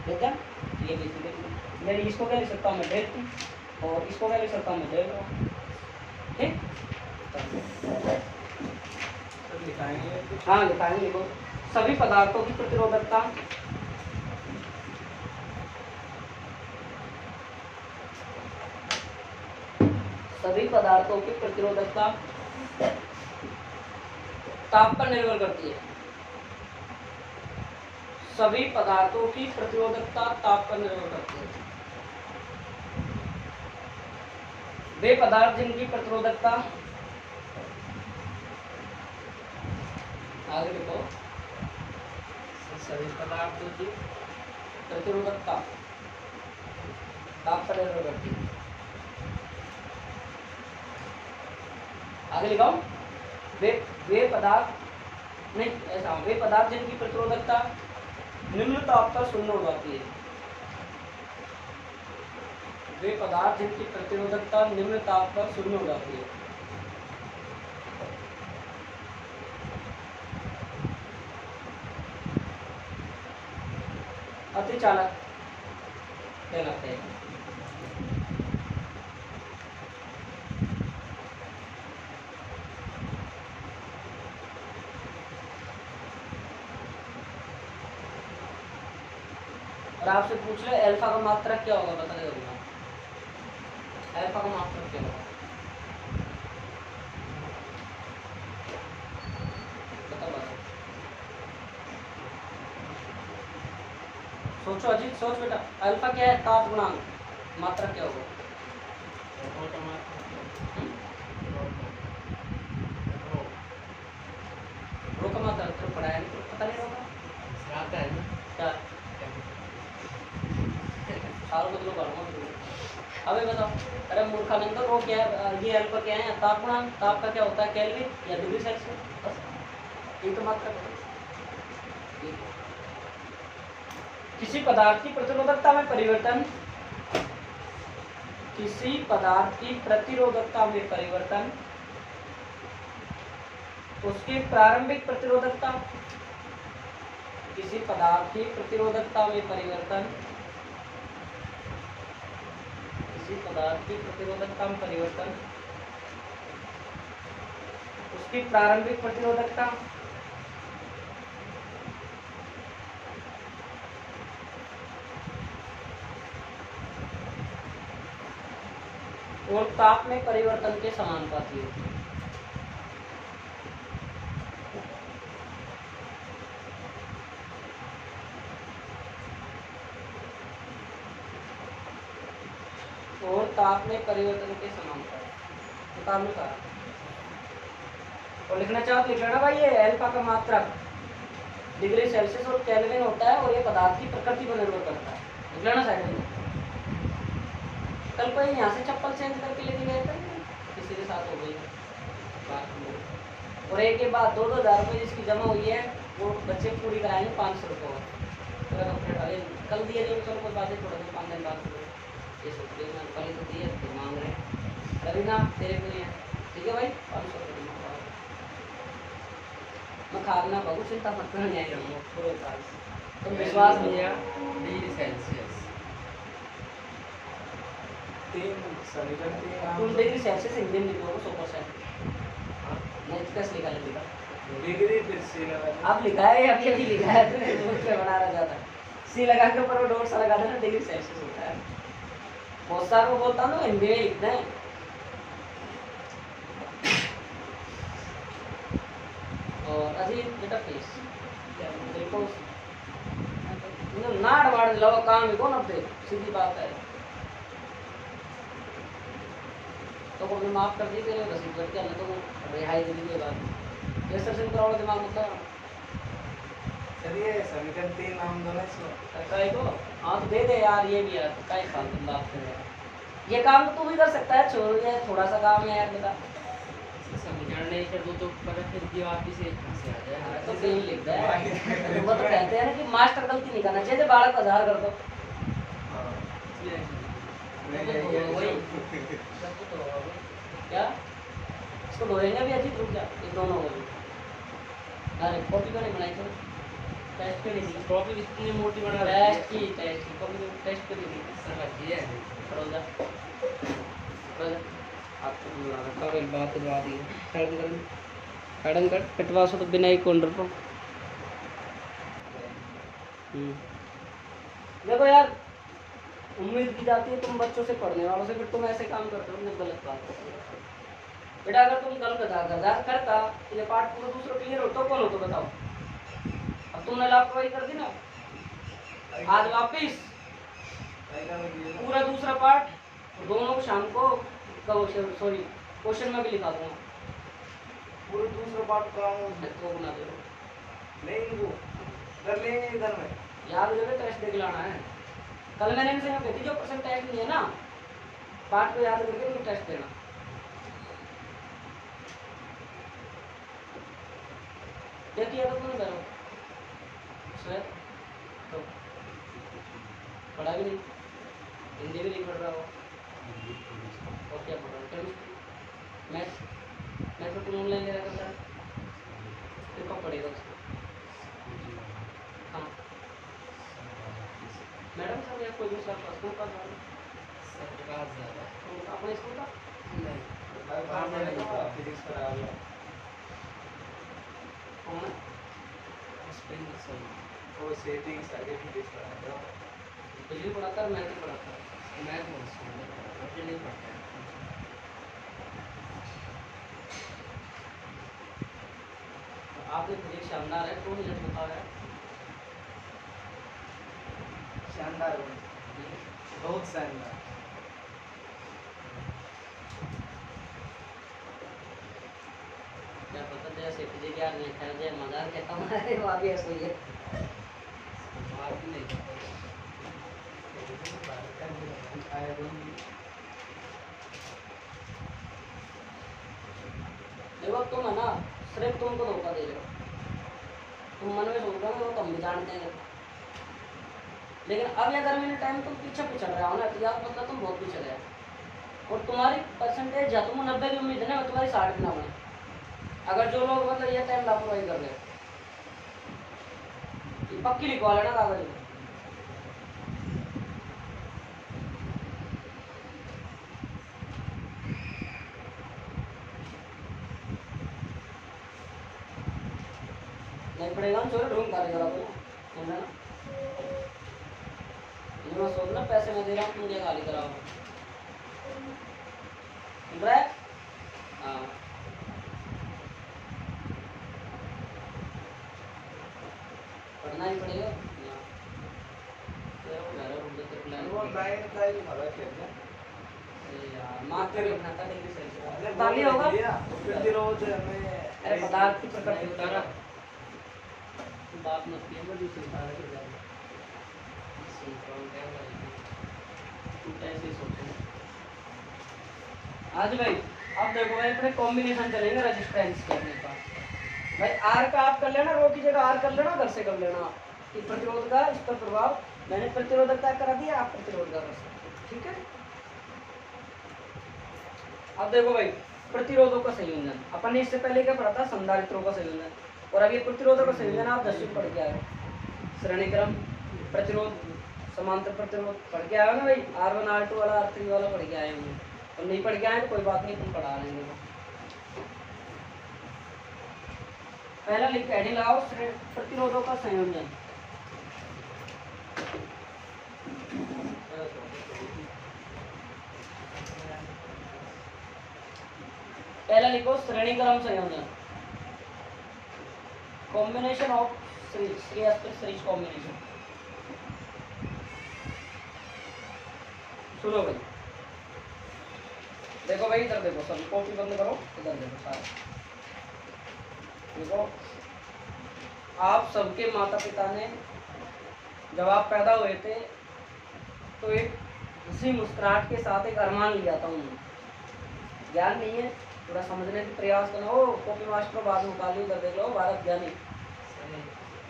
ठीक है, ये बेसिकली मेरी इसको क्या लिख सकता हूँ मैं, डेल्टी, और इसको क्या लिख सकता हूँ मैं, डेल रो। ठीक, हाँ लिखाएंगे, लिखो सभी पदार्थों की प्रतिरोधकता ताप पर निर्भर करती है। सभी पदार्थों की प्रतिरोधकता ताप पर निर्भर करती है। वे पदार्थ जिनकी प्रतिरोधकता, आगे लिखो, सभी पदार्थों की प्रतिरोधकता ताप पर निर्भर करती है। आगे लिखाओ, वे पदार्थ नहीं, ऐसा, वे पदार्थ जिनकी प्रतिरोधकता निम्न ताप पर शून्य हो जाती है। वे पदार्थ जिनकी प्रतिरोधकता निम्न ताप पर शून्य हो जाती है। अतिचालक कहलाते हैं। और आपसे पूछ ले अल्फा का मात्रक क्या होगा, बता देगा। अल्फा का मात्रक क्या होगा? बताओ बताओ। सोचो अजीत, सोच बेटा। अल्फा क्या है? ताप गुणांक। मात्रक क्या होगा? रो का मात्रक तो पढ़ाया नहीं, तो पता नहीं होगा क्या? सालों बदलो पढ़ूंगा तो। अबे बताओ, अरे मूर्खानंद, रो क्या है? ये अल्फा क्या है? ताप गुणांक। ताप का क्या होता है? केल्विन या डिग्री सेल्सियस। बस ये तो मात्रक है। किसी पदार्थ की प्रतिरोधकता में परिवर्तन, किसी पदार्थ की प्रतिरोधकता में परिवर्तन, उसकी प्रारंभिक प्रतिरोधकता, किसी पदार्थ की प्रतिरोधकता में परिवर्तन, किसी पदार्थ की प्रतिरोधकता में परिवर्तन, उसकी प्रारंभिक प्रतिरोधकता, और ताप में परिवर्तन के समानुपाती होती है। और ताप में परिवर्तन के समानुपाती। और लिखना चाहो तो लिख लेना भाई, ये अल्फा का मात्रक डिग्री सेल्सियस और केल्विन होता है, और ये पदार्थ की प्रकृति पर निर्भर करता है। लिख लेना साइड में। कल कोई यहाँ से चप्पल चेंज करके लेके गए थे, किसी के साथ हो गई बात। और एक के बाद 2-2 हज़ार रुपये जिसकी जमा हुई है, वो बच्चे पूरी कराएंगे 500 रुपये। कल दिए नहीं, चलो कोई बात है, थोड़ा सा 5 दिन बाद ये सोच रहे हैं, कल ही तो दिए तो मांग रहे हैं। रवि ना तेरे को नहीं है, ठीक है भाई, 500 रुपये मैं खाना बहुत चिंता मत करना, यही रहूँगा पूरे साल। तुम विश्वास नहीं है। डिग्री सेल्सियस तुम डिग्री सेल्सियस हिंदी में लिखोगे 100%। नहीं तो कैसे लिखा लिखा? डिग्री फिर सी लगा। अब लिखा है, अभी अभी लिखा है, तुमने मुझ पे बना रहा जाता। सी लगा के ऊपर वो डॉट सा लगा देना, डिग्री सेल्सियस होता है। बहुत सारे को बोलता हूँ ना, हिंदी में लिखते हैं। और अजीत बेटा प्लीज देखो, नाट वाड़ लो काम ही कौन अपने, सीधी बात है। तो को माफ कर दी तेरे रसीद कर के, तो रिहाई दे दी बात। ये सर से करोड़ दिमाग मत लगा। चलिए समीकरण 3 नाम दो ना इसमें। काई को हाँ तो दे दे यार, ये भी यार काई फालतू बात कर रहा है। ये काम तो तू भी कर सकता है, छोड़ ये थोड़ा सा काम है यार बेटा। समीकरण नहीं कर दो तो पर फिर भी वापस एक से आ जाए। तो सही लिखता है। तो वो तो कहते हैं ना कि मास्टर गलती नहीं करना चाहिए, बालक का आधार कर दो। क्या इसको धोएंगे अभी? अजीत रुक जा, ये दोनों हो गए। अरे कॉपी क्यों नहीं बनाई? चलो टेस्ट के लिए कॉपी इतनी मोटी बना टेस्ट की कॉपी टेस्ट के लिए समझिए खड़ो जा आपको बुला रखा है, बात करवा दी मैडम कर पिटवा सो तो बिना ही काउंटर पर। देखो यार, उम्मीद की जाती है तुम बच्चों से, पढ़ने वालों से, फिर तुम ऐसे काम करते हो, गलत बात है बेटा। अगर तुम कल गदार करता, ये पार्ट पूरा दूसरा क्लियर होता, कौन होता बताओ? अब तुमने लापरवाही कर दी ना, आज वापिस पूरा दूसरा पार्ट दोनों को शाम को सॉरी क्वेश्चन में भी लिखा दूंगा। पूरा दूसरा पार्ट का तो बना दो नहीं वो कर लेंगे इधर में। याद जगह टेस्ट देख लाना है। कल मैंने इनसे कहती जो परसेंट टेस्ट नहीं है ना, पार्ट को याद करके उनको टेस्ट देना। क्या किया था तुमने करो सर? तो पढ़ा भी नहीं, हिंदी भी नहीं पढ़ रहा हो, और क्या पढ़ रहा हो? मैथ तो तुम ऑनलाइन ले रहा करता है, फिर कब पढ़ेगा उसको? हाँ मैडम सर या कोई दूसरा स्कूल का अपने स्कूल का फिजिक्स पढ़ा गया कौन है? वो सेटिंग्स आगे फिजिक्स पढ़ा गया। बिजली पढ़ाता है, मैथ पढ़ाता है। मैथ नहीं पढ़ता है। आपने फिजिक्स शानदार है, 2 मिनट बताओ यार। शानदार हो, बहुत शानदार। क्या पता जैसे फिजिक्स यार नहीं खैर जय मजाक कहता हूँ। अरे वो भी ऐसा ही है। बात भी नहीं करता। देखो तुम है ना, सिर्फ तुमको धोखा दे रहे हो। तुम मन में सोच रहे हो तो हम भी जानते हैं, लेकिन अब अगर मैंने टाइम तुम पीछे पिछड़ रहा हो ना, तो याद मतलब तुम बहुत पीछे रहे हो। और तुम्हारी परसेंटेज या तुम 90 की उम्मीद है ना, तुम्हारी 60 की ना बने। अगर जो लोग मतलब ये टाइम लापरवाही कर रहे हो, ये पक्की लिखवा लेना कागज में। नहीं पड़ेगा ना, चोरी ढूंढ कर करा समझा ना। ये मैं सोच ना पैसे मैं दे रहा हूँ, तुम ये खाली कराओ। सुन रहा है? हाँ पढ़ना ही पड़ेगा। हाँ। तो वो घर है, उधर तक प्लान वो किया। लाइन का ही भला खेल है। अरे यार मार्क कर लिखना था डिग्री सही से। अरे ताली होगा प्रतिरोध में अरे पदार्थ की प्रकृति नहीं उतारा। उतारा। बात मत किया, मैं दूसरी उतारा के जाऊँ। कौन क्या करेगी? तू ऐसे ही सोचे। आज भाई अब देखो भाई अपने कॉम्बिनेशन चलेंगे रेजिस्टेंस के अपने पास। भाई आर का आप कर लेना, रो की जगह आर कर लेना, घर से कर लेना कि प्रतिरोध का इस पर प्रभाव। मैंने प्रतिरोधकता करा दिया, आप प्रतिरोध का कर सकते हो, ठीक है। अब देखो भाई प्रतिरोधों का संयोजन, अपन ने इससे पहले क्या पढ़ा था, संधारित्रों का संयोजन। और अब ये प्रतिरोधों का संयोजन आप 10वीं पढ़ के आए हो। श्रेणी क्रम प्रतिरोध, समांतर प्रतिरोध पढ़ के आए हो ना भाई। R1 R2 वाला R3 वाला पढ़ के आए होंगे। और नहीं पढ़ के आए तो कोई बात नहीं, तुम पढ़ा लेंगे। पहला लिख के हेडिंग लगाओ, प्रतिरोधों का संयोजन। पहला लिखो श्रेणी क्रम संयोजन, कॉम्बिनेशन ऑफ सीरीज कॉम्बिनेशन। सुनो भाई, देखो भाई इधर देखो, सब कॉपी बंद करो, इधर देखो सारे। देखो आप सबके माता पिता ने जब आप पैदा हुए थे तो एक हंसी मुस्कुराहट के साथ एक अरमान लिया था उन्होंने। ज्ञान नहीं है, थोड़ा समझने की प्रयास करना। ओ कॉपी मास्टर बाद में उतार ली, इधर देख लो भारत ज्ञानी।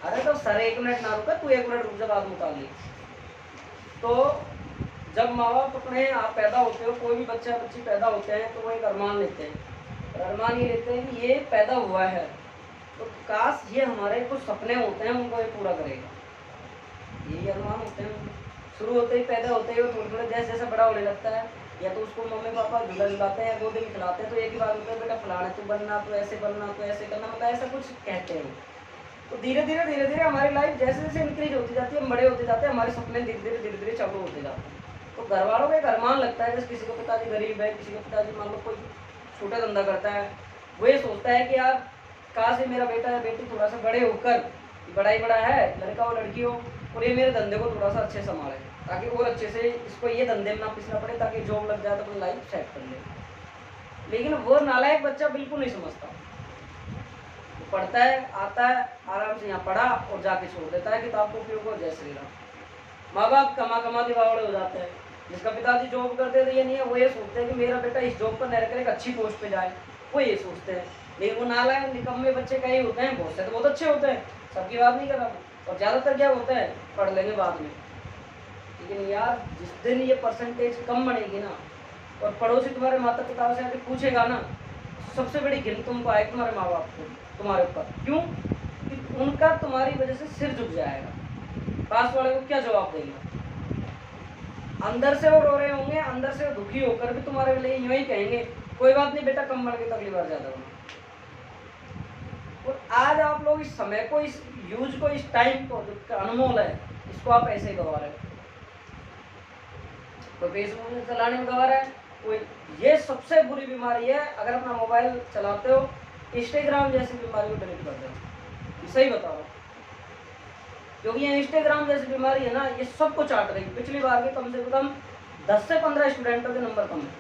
अरे तो सर 1 मिनट ना रुका, तू 1 मिनट रुक जा, बाद में उतार ली। तो जब माँ बाप अपने आप पैदा होते हो, कोई भी बच्चा बच्ची पैदा होते हैं तो वो एक अरमान लेते हैं। और अरमान ये लेते हैं कि ये पैदा हुआ है तो काश ये हमारे कुछ सपने होते हैं उनको ये पूरा करेगा, यही अरमान होते हैं। शुरू होते ही पैदा होते ही वो थोड़े थोड़े जैसे जैसे बड़ा होने लगता है, या तो उसको मम्मी पापा झूला झुलाते हैं, गोदी में खिलाते हैं, तो एक ही बात होता है बेटा फलाना तू बनना, तो ऐसे बनना, तो ऐसे करना, मतलब ऐसा कुछ कहते हैं। तो धीरे धीरे हमारी लाइफ जैसे जैसे इंक्रीज होती जाती है, हम बड़े होते जाते हैं, हमारे सपने धीरे धीरे चालू होते जाते हैं। तो घर वालों का एक अरमान लगता है, जैसे किसी को पिताजी गरीब है, किसी को पिताजी मान लो कोई छोटा धंधा करता है, वो ये सोचता है कि यार काश मेरा बेटा या बेटी थोड़ा सा बड़े होकर, बड़ा है लड़का हो लड़की हो, और ये मेरे धंधे को थोड़ा सा अच्छे संभाले, ताकि और अच्छे से इसको ये धंधे में ना पिसना पड़े, ताकि जॉब लग जाए तो अपनी लाइफ सेट कर ले। लेकिन वो नालायक बच्चा बिल्कुल नहीं समझता, वो पढ़ता है, आता है, आराम से यहाँ पढ़ा और जाके छोड़ देता है किताब को, उपयोग हो जय श्री राम। माँ बाप कमा दिवावड़े हो जाते हैं। जिसका पिताजी जॉब करते थे ये नहीं है, वो ये सोचते हैं कि मेरा बेटा इस जॉब पर न रहकर एक अच्छी पोस्ट पे जाए, वो ये सोचते हैं। लेकिन वो नालायक निकम्मे बच्चे कई होते हैं, बहुत से तो बहुत अच्छे होते हैं, सबकी बात नहीं कर रहा, और ज़्यादातर क्या होता है पढ़ लेंगे बाद में। लेकिन यार जिस दिन ये परसेंटेज कम बढ़ेगी ना, और पड़ोसी तुम्हारे माता पिता से आके पूछेगा ना, सबसे बड़ी घिन तुमको आएगी तुम्हारे माँ बाप को तुम्हारे ऊपर। क्यों? कि उनका तुम्हारी वजह से सिर झुक जाएगा, पास वाले को क्या जवाब देंगे। अंदर से वो रो रहे होंगे, अंदर से दुखी होकर भी तुम्हारे लिए यूं ही कहेंगे कोई बात नहीं बेटा, कम बढ़ के तो अगली बार ज्यादा होना। और आज आप लोग इस समय को, इस यूज को, इस टाइम को जो अनमोल है, इसको आप ऐसे ही गवा रहे हो। कोई फेसबुक चलाने में गवा रहा है, कोई, ये सबसे बुरी बीमारी है। अगर अपना मोबाइल चलाते हो इंस्टाग्राम जैसी बीमारी को डिलीट कर देना, सही बता रहा हूँ। क्योंकि ये इंस्टाग्राम जैसी बीमारी है ना, ये सबको चाट रही है। पिछली बार के कम से कम 10 से 15 स्टूडेंटों के नंबर कम है,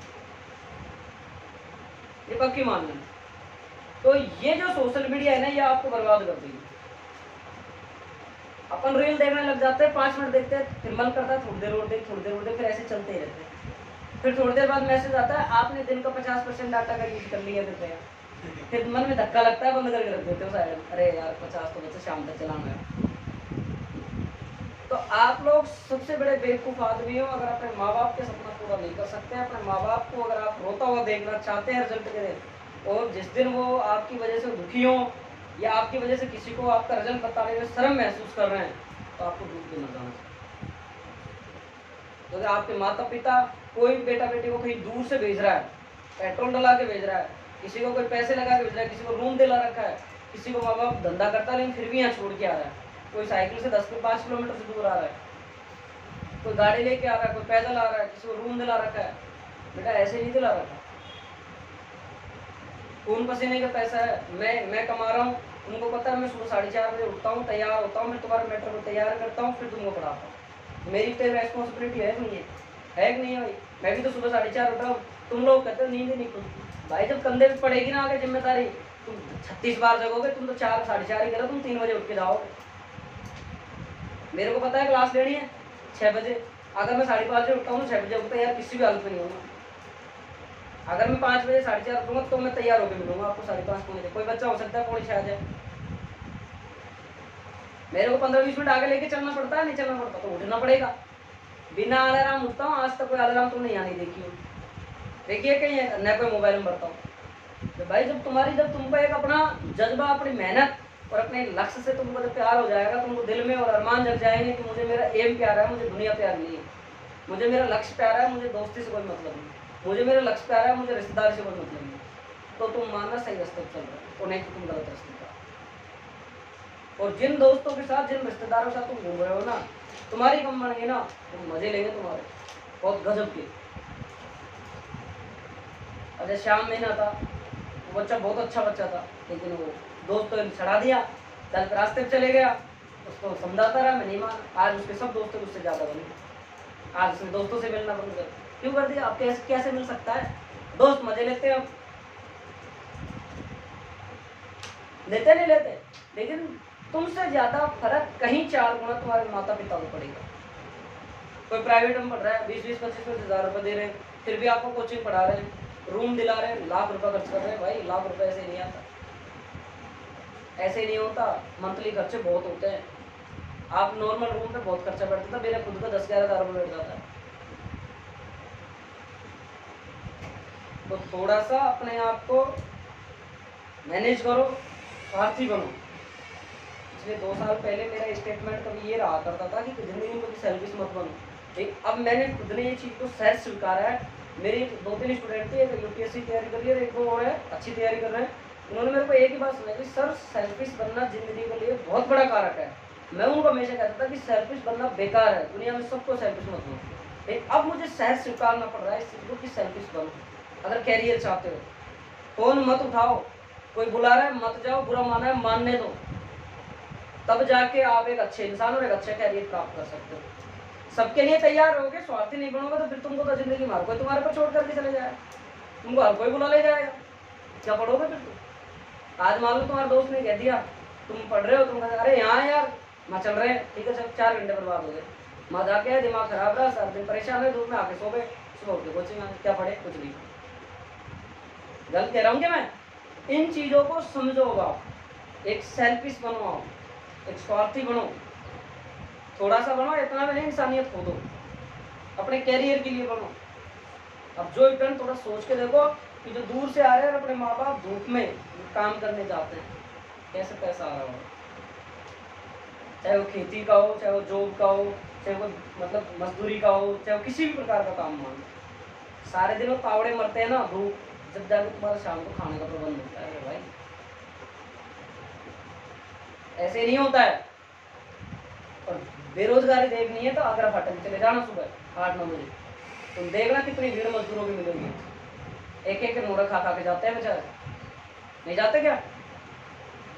ये पक्की मान लें। तो ये जो सोशल मीडिया है ना, ये आपको बर्बाद कर देगी। अपन रील देखने लग जाते हैं, 5 मिनट देखते हैं, फिर मन करता है थोड़ी देर और देख, थोड़ी देर और देख, फिर ऐसे चलते ही रहते हैं। फिर थोड़ी देर बाद मैसेज आता है, आपने दिन का 50% डाटा का यूज कर लिया देते हैं। फिर मन में धक्का लगता है, बंद करके रख देते हो साइड, अरे यार 50 तो बच्चे शाम तक चलाना है। तो आप लोग सबसे बड़े बेवकूफ़ आदमी हो अगर अपने माँ बाप के सपना पूरा नहीं कर सकते। अपने माँ बाप को अगर आप रोता हुआ देखना चाहते हैं रिजल्ट के दिन, और जिस दिन वो आपकी वजह से दुखी हो या आपकी वजह से किसी को आपका रिजल्ट बताने में शर्म महसूस कर रहे हैं, तो आपको दूध देना जाना चाहिए। तो अगर आपके माता पिता कोई बेटा बेटी को कहीं दूर से भेज रहा है, पेट्रोल डला के भेज रहा है, किसी को कोई पैसे लगा के भेज रहा है, किसी को रूम दिला रखा है, किसी को माँ बाप धंधा करता लेकिन फिर भी यहाँ छोड़ के आ रहा है, कोई साइकिल से 10 से 5 किलोमीटर से दूर आ रहा है, कोई गाड़ी लेके आ रहा है, कोई पैदल आ रहा है, किसी को रूम दिला रखा है, बेटा ऐसे नहीं दिला रखा। खून पसीने का पैसा है, मैं कमा रहा हूँ, उनको पता है मैं सुबह 4:30 बजे उठता हूँ, तैयार होता हूँ, फिर तुम्हारे मैटर को तैयार करता हूँ, फिर तुमको पढ़ाता हूँ। मेरी तो रेस्पॉन्सिबिलिटी है कि नहीं है कि नहीं है भाई? मैं भी तो सुबह 4:30 उठा हूँ। तुम लोग कहते हो नींद नहीं खुलती, भाई जब कंधे पे पड़ेगी ना आगे जिम्मेदारी, तुम 36 बार जगोगे, तुम तो 4 4:30 ही करो, तुम 3 बजे उठ के जाओगे। मेरे को पता है क्लास लेनी है 6 बजे, अगर मैं 5:30 बजे उठता हूँ 6 बजे उठता यार किसी भी हालत में नहीं होगा। अगर मैं 5 बजे 4:30 उठूंगा तो मैं तैयार होकर मिलूंगा आपको 5:30 पौने 6। कोई बच्चा हो सकता है 5:45 आ जाए, मेरे को 15-20 मिनट आगे लेके चलना पड़ता है, नहीं चलना पड़ता तो उठना पड़ेगा। बिना अलार्म उठता हूँ, आज तक कोई अलार्म तुमने यहाँ नहीं देखी हो, देखिए कहीं न कोई मोबाइल में भरता हूँ। तो भाई जब तुमको एक अपना जज्बा, अपनी मेहनत और अपने लक्ष्य से तुमको जब प्यार हो जाएगा, तुमको दिल में और अरमान जग जाएंगे कि मुझे मेरा एम प्यारा है, मुझे दुनिया प्यार नहीं है, मुझे मेरा लक्ष्य प्यारा है, मुझे दोस्ती से कोई मतलब नहीं, मुझे मेरा लक्ष्य प्यारा है, मुझे रिश्तेदार से कोई मतलब नहीं, तो तुम मानना सही रास्ते पर चल रहे हो, और नहीं तो तुम गलत रास्ते पर। और जिन दोस्तों के साथ, जिन रिश्तेदारों के साथ तुम घूम रहे हो ना, तुम्हारी कम बनेंगे ना, तुम मजे लेंगे तुम्हारे बहुत गजब के। अच्छा शाम महीना था, वो बच्चा बहुत अच्छा बच्चा था, लेकिन वो दोस्तों ने छड़ा दिया, चल रास्ते पे चले गया, उसको समझाता रहा, मैं नहीं मान। आज उसके सब दोस्तों उससे ज़्यादा बने, आज उसने दोस्तों से मिलना बंद कर क्यों कर दिया? अब कैसे मिल सकता है? दोस्त मजे लेते हैं, लेते नहीं लेते, लेकिन तुमसे ज़्यादा फर्क कहीं 4 गुना तुम्हारे माता पिता को पड़ेगा। कोई प्राइवेट में पढ़ रहा है, 20-25 हज़ार रुपये दे रहे हैं, फिर भी आपको कोचिंग पढ़ा रहे हैं, रूम दिला रहे हैं, लाख रुपए खर्च कर रहे हैं। भाई लाख रुपए ऐसे नहीं आता, ऐसे नहीं होता, मंथली खर्चे बहुत होते हैं। आप नॉर्मल रूम पे बहुत खर्चा बैठता था, मेरा खुद का 10-11 हज़ार रुपये बैठ जाता है। तो थोड़ा सा अपने आप को मैनेज करो, स्वार्थी बनो। पिछले 2 साल पहले मेरा स्टेटमेंट कभी ये रहा करता था कि जिंदगी में कभी सेल्फिश मत बनो, लेकिन अब मैंने खुद ने ये चीज़ को सहज स्वीकारा है। मेरी 2-3 स्टूडेंट थे, एक यूपीएससी तैयारी कर रही है, एक वो है अच्छी तैयारी कर रहे हैं। उन्होंने मेरे को एक ही बात सुनाई कि सर सेल्फिश बनना जिंदगी के लिए बहुत बड़ा कारक है। मैं उनको हमेशा कहता था कि सेल्फिश बनना बेकार है, दुनिया में सबको सेल्फिश मत बनो। लेकिन अब मुझे सहज स्वीकारना पड़ रहा है इस चीज़ को कि सेल्फिश बनो। अगर कैरियर चाहते हो, फोन मत उठाओ, कोई बुला रहा है मत जाओ, बुरा माना है मानने दो, तब जाके आप एक अच्छे इंसान और एक अच्छा कैरियर प्राप्त कर सकते हो। सबके लिए तैयार रहोगे, स्वार्थी नहीं बनोगे, तो फिर तुमको तो जिंदगी में हर कोई तुम्हारे पर छोड़ करके चले जाएगा, तुमको हर कोई बुला ले जाएगा, क्या पढ़ोगे फिर तुम? आज मान लो तुम्हारे दोस्त ने कह दिया तुम पढ़ रहे हो, तुम कहते अरे यहाँ यार मैं चल रहे हैं, ठीक है चल 4 घंटे बर्बाद हो गए, मजा क्या है, दिमाग खराब रहा, सारा दिन परेशान है, धूप में आके सो गए, सुबह उठ के कोचिंग आए, क्या पढ़े? कुछ नहीं। गलत कह रहा हूँ क्या मैं? इन चीज़ों को समझोगा, एक सेल्फिश बनो, आप एक स्वार्थी बनो, थोड़ा सा बनो, इतना भी नहीं इंसानियत खो दो, अपने कैरियर के लिए बनो। अब जो इवेंट थोड़ा सोच के देखो कि जो दूर से आ रहे हैं और अपने माँ बाप धूप में काम करने जाते हैं, कैसे पैसा आ रहा हो, चाहे वो खेती का हो, चाहे वो जॉब का हो, चाहे वो मतलब मजदूरी का हो, चाहे वो किसी भी प्रकार का काम मान, सारे दिन वो तावड़े मरते हैं ना धूप, जब जाके तुम्हारा शाम को खाने का प्रबंध होता है। भाई ऐसे नहीं होता है। और बेरोजगारी देखनी है तो आगरा फाटक चले जाना सुबह 8-9 बजे, तुम देखना कितनी भीड़ मजदूरों की मिलेगी, एक नोरा खा खा के जाते हैं बेचारे। नहीं जाते क्या?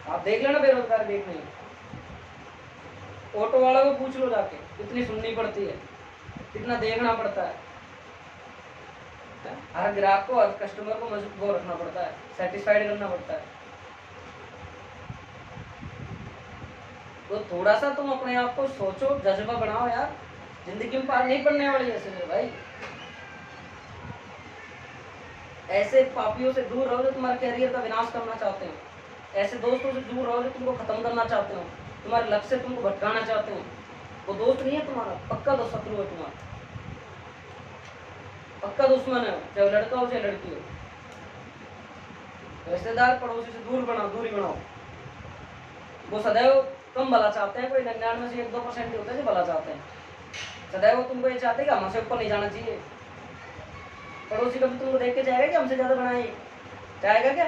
आप देख लेना बेरोजगार देख नहीं, ऑटो वाला को पूछ लो जाके, कितनी सुननी पड़ती है, कितना देखना पड़ता है। हर ग्राहक को, हर कस्टमर को वो रखना पड़ता है, सेटिस्फाइड करना पड़ता है। तो थोड़ा सा तुम अपने आप को सोचो, जज्बा बनाओ यार, जिंदगी में पार नहीं पड़ने वाली ऐसे में भाई। ऐसे पापियों से दूर रहो जो तुम्हारे कैरियर का विनाश करना चाहते हो, ऐसे दोस्तों से दूर रहो जो तुमको खत्म करना चाहते हो, तुम्हारे लक्ष्य से तुमको भटकाना चाहते हो। वो दोस्त नहीं है तुम्हारा, पक्का तो शत्रु है तुम्हारा, पक्का दुश्मन है, चाहे लड़का हो चाहे लड़की हो। रिश्तेदार पड़ोसी से दूरी बनाओ। वो सदैव तुम भला चाहते हैं, कोई 99 से 1-2% ही होता है जो भला चाहते हैं। सदैव वो तुमको ये चाहते हैं कि हमसे ऊपर नहीं जाना चाहिए। पड़ोसी कभी तुमको देख के जाएगा कि हमसे ज्यादा बनाए, चाहेगा क्या?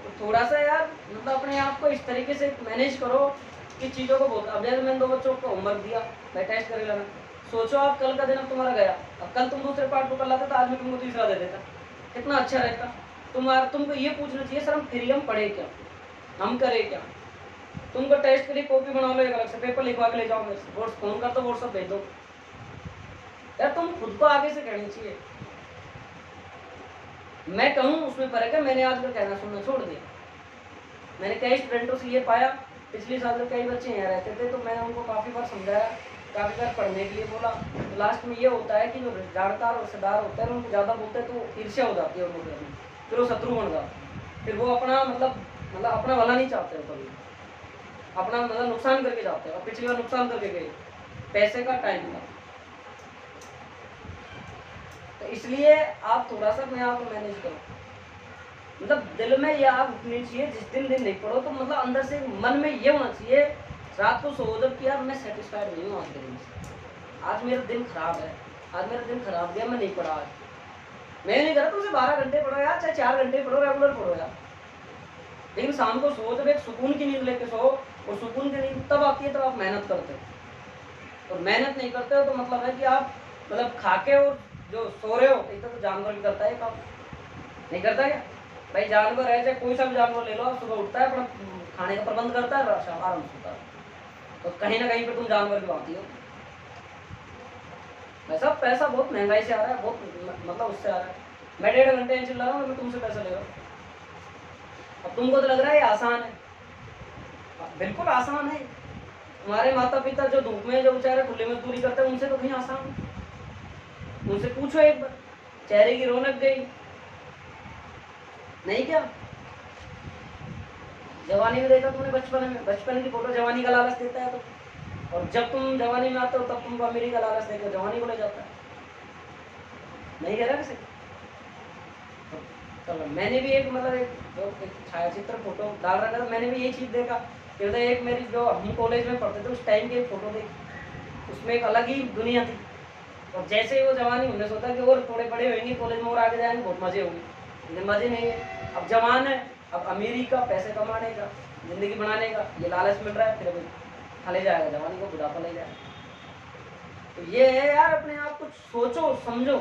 तो थोड़ा सा यार मतलब अपने आप को इस तरीके से मैनेज करो कि चीज़ों को बहुत। अब जैसे मैंने 2 बच्चों को होमवर्क दिया, मैं टेस्ट करे लगा, सोचो आप कल का दिन अब तुम्हारा गया, अब कल तुम दूसरे पार्ट को कर लाते तो आज मैं तुमको तीसरा दे देता, कितना अच्छा रहता। तुमको ये पूछना चाहिए सर हम फ्री हम पढ़े क्या, हम करे क्या? तुमको टेस्ट के लिए कॉपी बना लो एक अलग से, पेपर लिखवा के ले जाओ मेरे से, फोन कर दो, व्हाट्सअप भेज दो यार। तुम खुद को आगे से कहनी चाहिए। मैं कहूँ उसमें फर्क है, मैंने आजकल कहना सुनना छोड़ दिया। मैंने कई स्टूडेंटों से ये पाया, पिछले साल जब कई बच्चे यहाँ रहते थे तो मैंने उनको काफ़ी बार समझाया, काफ़ी बार पढ़ने के लिए बोला, तो लास्ट में ये होता है कि जो जानकार और रिश्तेदार होते हैं उनको ज़्यादा बोलते हैं तो ईर्ष्या हो जाती है उनको, फिर वो शत्रु बन जाते हैं, फिर वो अपना मतलब अपना भला नहीं चाहते हो, कभी अपना मतलब नुकसान करके जाते हैं। और पिछली बार नुकसान करके गए, पैसे का, टाइम का। तो इसलिए आप थोड़ा सा अपने आप को मैनेज करो, मतलब दिल में ये आग उठनी चाहिए। जिस दिन नहीं पढ़ो तो मतलब अंदर से मन में ये होना चाहिए, रात को सो जब किया मैं सेटिस्फाइड नहीं हूँ आज के दिन से, आज मेरा दिन खराब है, आज मेरा दिन खराब गया, मैं नहीं पढ़ा आज, मैं नहीं करा तो उसे 12 घंटे पढ़ो यार, चाहे 4 घंटे पढ़ो, रेगुलर पढ़ो यार। लेकिन शाम को सो जब एक सुकून की नींद लेके सो, और सुकून की नींद तब आती है तब आप मेहनत करते हो, और मेहनत नहीं करते हो तो मतलब है कि आप मतलब खाके और जो सो रहे हो, एक तो जानवर भी करता है काम, नहीं करता क्या भाई? जानवर है, चाहे कोई सा भी जानवर ले लो, आप सुबह उठता है, अपना खाने का प्रबंध करता है, आराम से सोता है, तो कहीं ना कहीं पे तुम जानवर की भांति हो। वैसा पैसा बहुत महंगाई से आ रहा है, बहुत मतलब उससे आ रहा है। मैं 1.5 घंटे यहाँ चिल्ला रहा हूँ, मैं तुमसे पैसा ले रहा हूँ। अब तुमको तो लग रहा है ये आसान है, बिल्कुल आसान है। हमारे माता पिता जो धूप में जो बेचारे खुले मजदूरी करते हैं, उनसे तो कहीं आसान है। उनसे पूछो एक बार, चेहरे की रौनक गई नहीं क्या? जवानी में देखा तुमने, बचपन की फोटो, जवानी का लालच देता है तो, और जब तुम जवानी में आते हो तब तुमको अमीरी का लालच देकर जवानी को ले जाता है, नहीं कह रहा किसी? चलो मैंने भी एक मतलब एक छायाचित्र फोटो डाल रखा था, मैंने भी ये चीज़ देखा कि एक मेरी जो हम कॉलेज में पढ़ते थे उस टाइम की एक फोटो देखी, उसमें एक अलग ही दुनिया थी। और जैसे ही वो जवानी, हमने सोचा कि और थोड़े बड़े होंगे, कॉलेज में और आगे जाएंगे, बहुत मजे होंगे, लेकिन मजे नहीं है। अब जवान है, अब अमीरी का, पैसे कमाने का, जिंदगी बनाने का ये लालच मिल रहा है, फिर अभी खले जाएगा जवानी को, बुढ़ापा ले जाएगा। तो ये है यार, अपने आप को सोचो समझो,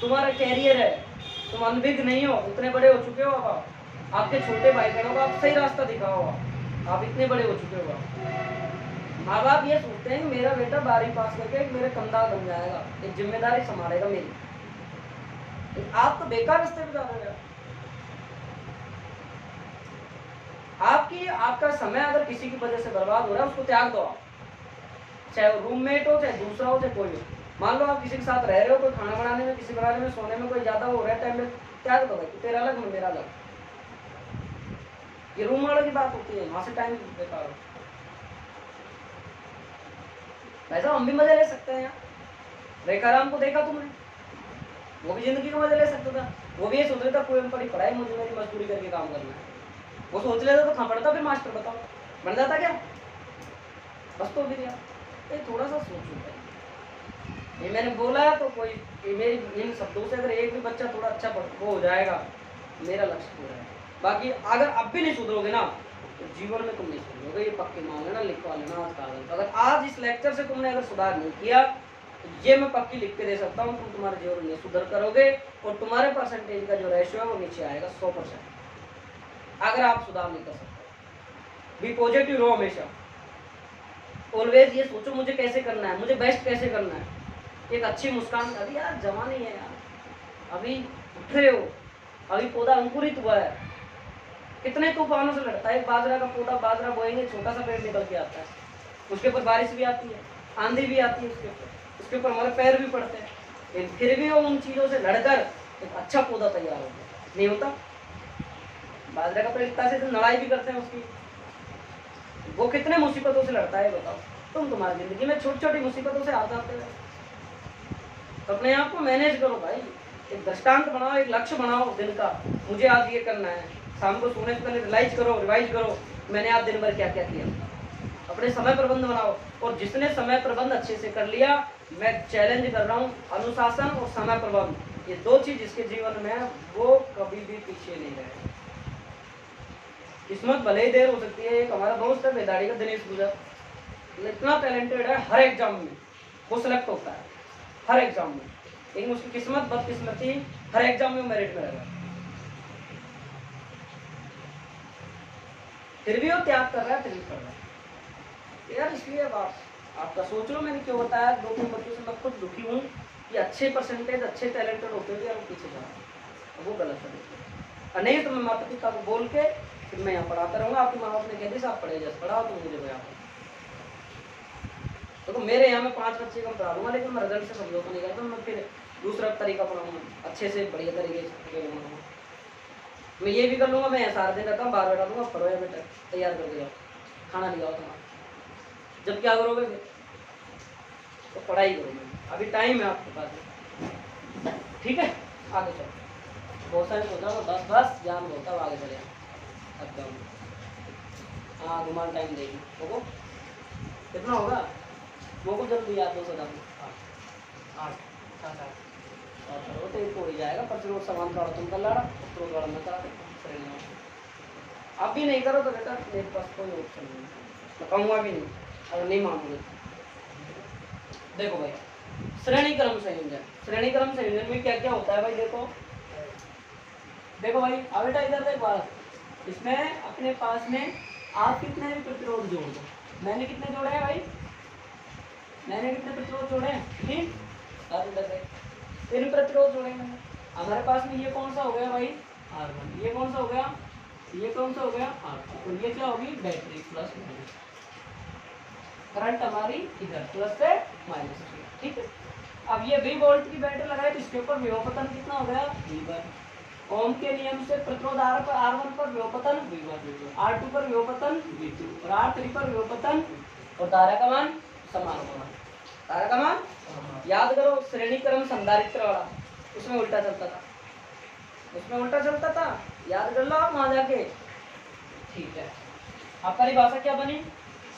तुम्हारा कैरियर है, तुम अनभिज्ञ नहीं हो, इतने बड़े हो चुके हो। अब आपके छोटे भाई बहनों को आप सही रास्ता दिखाओ, आप इतने बड़े हो चुके हो। माँ बाप ये सोचते हैं कि मेरा बेटा 12वीं पास करके मेरे कंधा बन जाएगा, एक जिम्मेदारी संभालेगा मेरी। आप तो बेकार रास्ते पे जा रहे हो। आपका समय अगर किसी की वजह से बर्बाद हो रहा है, उसको त्याग दो आप, चाहे वो रूममेट हो, चाहे दूसरा हो, चाहे कोई हो। मान लो आप किसी के साथ रह रहे हो, कोई खाना बनाने में, किसी बनाने में, सोने में कोई ज्यादा हो रहा है टाइम में, त्याग दो भाई, तेरा अलग मेरा अलग। ये रूम वालों की बात होती है, वहां से टाइम बेकार हो। वैसा हम भी मजे ले सकते हैं यार। रेखाराम को देखा तुमने, वो भी जिंदगी का मजा ले सकता था, वो भी ये सोच रहा था कोई पढ़ी पढ़ाई, मुझे मेरी मजदूरी करके काम करना है। वो सोच लेता तो कहाँ पढ़ता, फिर मास्टर बताओ बन जाता क्या? बस तो फिर यार ये थोड़ा सा सोचो। ये मैंने बोला है तो कोई मेरी इन शब्दों से अगर एक भी बच्चा थोड़ा अच्छा वो हो जाएगा, मेरा लक्ष्य पूरा है। बाकी अगर अब भी नहीं सुधरोगे ना तो जीवन में तुम नहीं सुधरोगे, ये पक्के मान लेना, लिखवा लेना आज कागज। अगर आज इस लेक्चर से तुमने अगर सुधार नहीं किया तो ये मैं पक्की लिख के दे सकता हूँ, तुम तुम्हारे जीवन में सुधर करोगे और तुम्हारे परसेंटेज का जो रेशियो है वो नीचे आएगा 100%। अगर आप सुधार नहीं कर सकते, बी पॉजिटिव रहो हमेशा, ऑलवेज ये सोचो मुझे कैसे करना है, मुझे बेस्ट कैसे करना है। एक अच्छी मुस्कान, अभी यार जवानी है यार, अभी उठ रहे हो, अभी पौधा अंकुरित हुआ है, कितने तूफानों से लड़ता है। एक बाजरा का पौधा, बाजरा बोएंगे छोटा सा पेड़ निकल के आता है, उसके ऊपर बारिश भी आती है, आंधी भी आती है, उसके ऊपर हमारे पैर भी पड़ते हैं, लेकिन फिर भी वो उन चीज़ों से लड़कर एक अच्छा पौधा तैयार होता है। नहीं होता? बाजरा का पेड़ इतना से लड़ाई भी करते हैं उसकी, वो कितने मुसीबतों से लड़ता है बताओ। तुम तुम्हारी जिंदगी में छोटी छोटी मुसीबतों से आ जाते हो, तो अपने आप को मैनेज करो भाई, एक दृष्टांत बनाओ, एक लक्ष्य बनाओ दिन का, मुझे आज ये करना है। शाम को सोने से पहले रिवाइज करो मैंने आज दिन भर क्या क्या किया। अपने समय प्रबंध बनाओ, और जिसने समय प्रबंध अच्छे से कर लिया, मैं चैलेंज कर रहा हूँ, अनुशासन और समय प्रबंध, ये दो चीज जिसके जीवन में है, वो कभी भी पीछे नहीं रहे। किस्मत भले ही देर हो सकती है। एक हमारा दोस्त है बेदाड़ी का, दिनेश गुजर, इतना टैलेंटेड है, हर एग्जाम में वो सिलेक्ट होता है, हर एग्जाम में, लेकिन उसकी किस्मत बदकिस्मती, हर एग्जाम में मेरिट में रहेगा, फिर भी वो त्याग कर रहा है, फिर भी कर रहा है यार। इसलिए आपका सोच लो मैंने क्यों बताया। 2-3 बच्चों से मैं खुद दुखी हूँ कि अच्छे परसेंटेज, अच्छे टैलेंटेड होते हुए वो पीछे जा रहे हैं, वो गलत है। और नहीं तो मैं माता पिता को बोल के फिर मैं यहाँ पढ़ाता रहूँगा। आपके माँ बाप ने कह दिया आप पढ़े जैसे पढ़ाओ, तो मुझे यहाँ पर तो मेरे यहाँ में 5 बच्चे कम पढ़ा दूंगा, लेकिन मैं रिजल्ट से समझौता नहीं करता, मैं फिर दूसरा तरीका पढ़ाऊंगा, अच्छे से बढ़िया तरीके से पढ़ाऊंगा। मैं ये भी कर लूँगा, मैं यहाँ सारा दिन रहता हूँ, बाहर बैठा दूंगा, पढ़ो या बेटा तैयार कर दिया, खाना नहीं आओ तुम्हारा। जब क्या करोगे फिर? तो पढ़ाई करोगे। अभी टाइम है आपके पास, ठीक है? आगे चलो, बहुत सारे सोचा तो बस ज्ञान होता है, आगे चले एकदम। हाँ घुमान टाइम देगी वो कितना होगा, वो को जल्दी याद हो सदा 8 तो एक हो ही जाएगा, पर फिर वो सामान का तुम कर लाड़ा, तो गड़ा मैं करा आप भी नहीं करो तो बेटा मेरे पास कोई ऑप्शन नहीं, मैं कहूँगा भी नहीं अगर नहीं मानोगे। देखो भाई, श्रेणी क्रम संयोजन, श्रेणी क्रम संयोजन में क्या क्या होता है भाई? देखो भाई, अब बेटा इधर देख बात, इसमें अपने पास में आप कितने भी प्रतिरोध जोड़ दो। मैंने कितने जोड़े हैं भाई? मैंने कितने प्रतिरोध जोड़े हैं? ठीक, 3 प्रतिरोध जोड़े मैंने। हमारे पास में ये कौन सा हो गया भाई? R1। ये कौन सा हो गया? ये कौन सा हो गया? R2। और ये क्या होगी? बैटरी प्लस माइनस, करंट हमारी इधर प्लस से माइनस, ठीक है। अब ये 20 वोल्ट की बैटरी लगाए तो इसके ऊपर विभवपतन कितना हो गया? V1। ओम के नियम से प्रतिरोध R1 पर विभवपतन V1, R2 पर विभवपतन V2 और R3 पर विभवपतन, और धारा का मान समान होगा। धारा का मान याद करो, श्रेणी क्रम संधारित्र वाला, उसमें उल्टा चलता था, उसमें उल्टा चलता था, याद कर लो आप वहां जाके, ठीक है। अब परिभाषा क्या बनी?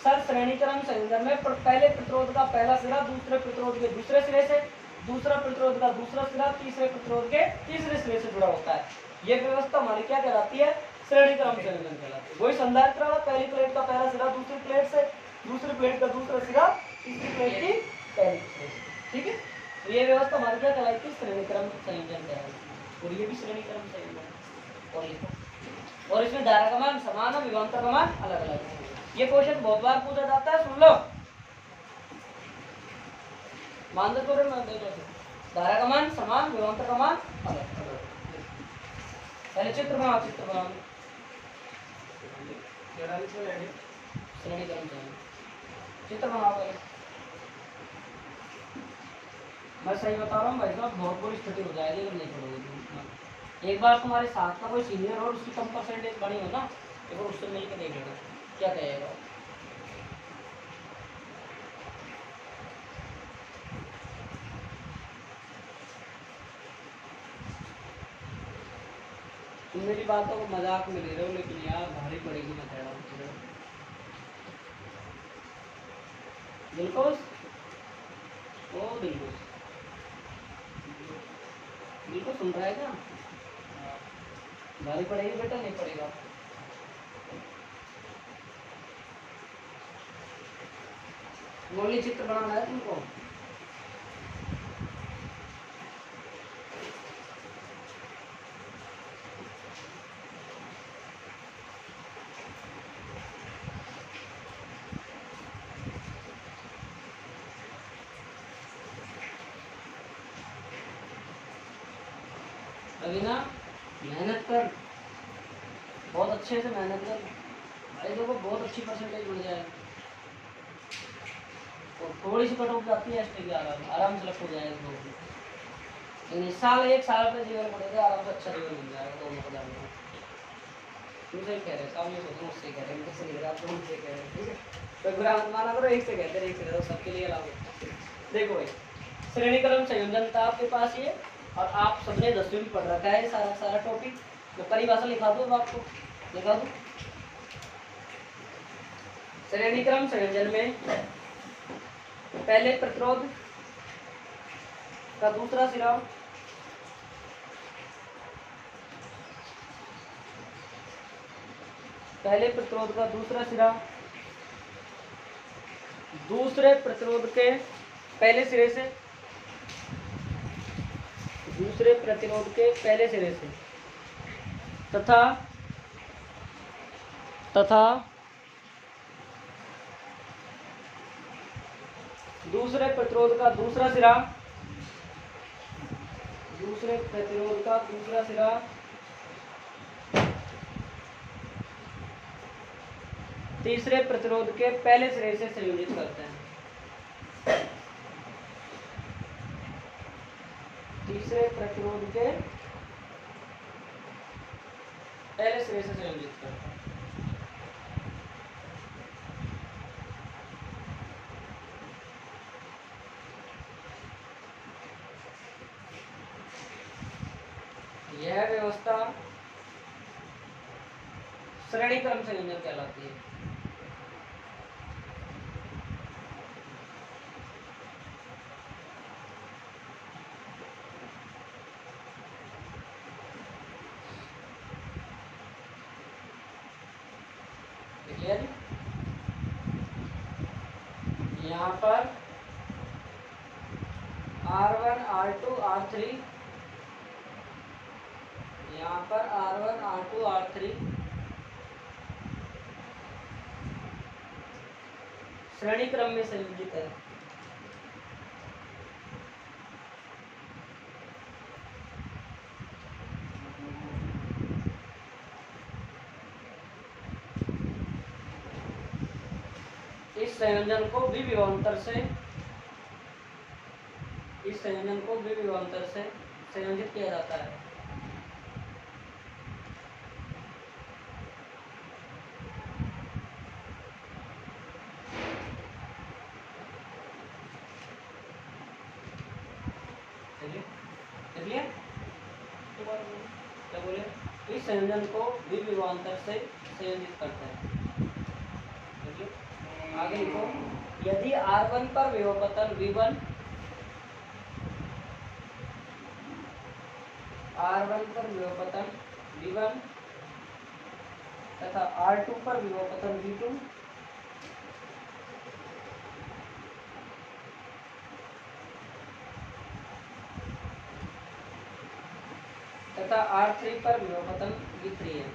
सर श्रेणी क्रम संयोजन में पहले प्रतिरोध का पहला सिरा दूसरे प्रतिरोध के दूसरे सिरे से, दूसरा प्रतिरोध का दूसरा सिरा तीसरे प्रतिरोध के तीसरे सिरे से जुड़ा होता है। ये व्यवस्था हमारी क्या कहलाती है? श्रेणी क्रम संयोजन कहलाती है। वही संधारित्र वाला, पहली प्लेट का पहला सिरा दूसरी प्लेट से, दूसरी प्लेट का दूसरा सिरा तीसरी प्लेट की पहली प्लेट से, ठीक है। तो ये व्यवस्था हमारी क्या कहलाती है? श्रेणी क्रम संयोजन कहलाती है। और ये भी श्रेणी क्रम संयोजन, और लिखो, और इसमें धारा का मान समान है, विभवांतर का मान अलग अलग है। ये क्वेश्चन बहुत बार पूछा जाता है, सुन लो, मान दो थोड़े मान दो, धारा का मान समान, विभवांतर का मान अलग अलग। पहले चित्र बनाओ, चित्र बनाओ, श्रेणी क्रम संयोजन चित्र बनाओ पहले। मैं सही बता रहा हूँ भाई साहब, बहुत बुरी स्थिति हो जाएगी अगर नहीं पढ़ोगे। एक बार तुम्हारे साथ का कोई सीनियर और उसकी कम परसेंटेज बड़ी हो ना, एक बार उससे मिलकर देख लेना क्या कहेगा। तुम मेरी बातों को मजाक में ले रहे हो, लेकिन यार भारी पड़ेगी, मैं कह रहा हूँ। बिल्कुल ओ बिल्कुल बिल्कुल सुन रहा है क्या? भारी पड़ेगी बेटा, नहीं पड़ेगा? मौलिक चित्र बनाना है तुमको, अभी ना मेहनत कर, बहुत अच्छे से मेहनत कर भाई, देखो बहुत अच्छी परसेंटेज मिल जाएगी। और थोड़ी सी कट ऑफ जाती है एसटी की, आराम से लग हो जाएगा इसमें भी। लेकिन इस साल 1 साल अपने जीवन पड़ेगा, आराम से अच्छा जीवन मिल जाएगा दोनों को जानना। तुम सही कह रहे हो, सामने सोचो मुझसे कह रहे हैं, मुझसे नहीं कह रहे, आप तो मुझसे कह रहे हैं, ठीक है। कोई बुरा मत माना करो, एक से कहते हैं, एक से कह दो, सबके लिए लागू। देखो भाई, श्रेणी क्रम संयोजन था आपके पास ये, और आप सबने 10वीं में पढ़ रखा है सारा सारा टॉपिक। मैं परिभाषा लिखा दूँ अब आपको, लिखा दूँ। श्रेणी क्रम संयोजन में पहले प्रतिरोध का दूसरा सिरा, पहले प्रतिरोध का दूसरा सिरा दूसरे प्रतिरोध के पहले सिरे से, दूसरे प्रतिरोध के पहले सिरे से, तथा दूसरे प्रतिरोध का दूसरा सिरा, दूसरे प्रतिरोध का दूसरा सिरा तीसरे प्रतिरोध के पहले सिरे से संयोजित करते हैं। तीसरे प्रतिरोध के पहले सिरे से संयोजित करते हैं। यह व्यवस्था श्रेणी क्रम संयोजन कहलाती है। यहाँ पर R1 R2 R3, यहाँ पर R1 R2 R3 श्रेणी क्रम में संयोजित है। इस संयोजन को विभवांतर से, इस संयोजन को विभवांतर से संयोजित किया जाता है। क्या बोले? इस संयोजन को विभवांतर से संयोजित करते हैं। आगे लिखो, यदि R1 पर विभवपतन V1, R1 पर विभवपतन V1 तथा R2 पर विभवपतन V2 तथा R3 पर विभवपतन V3 है।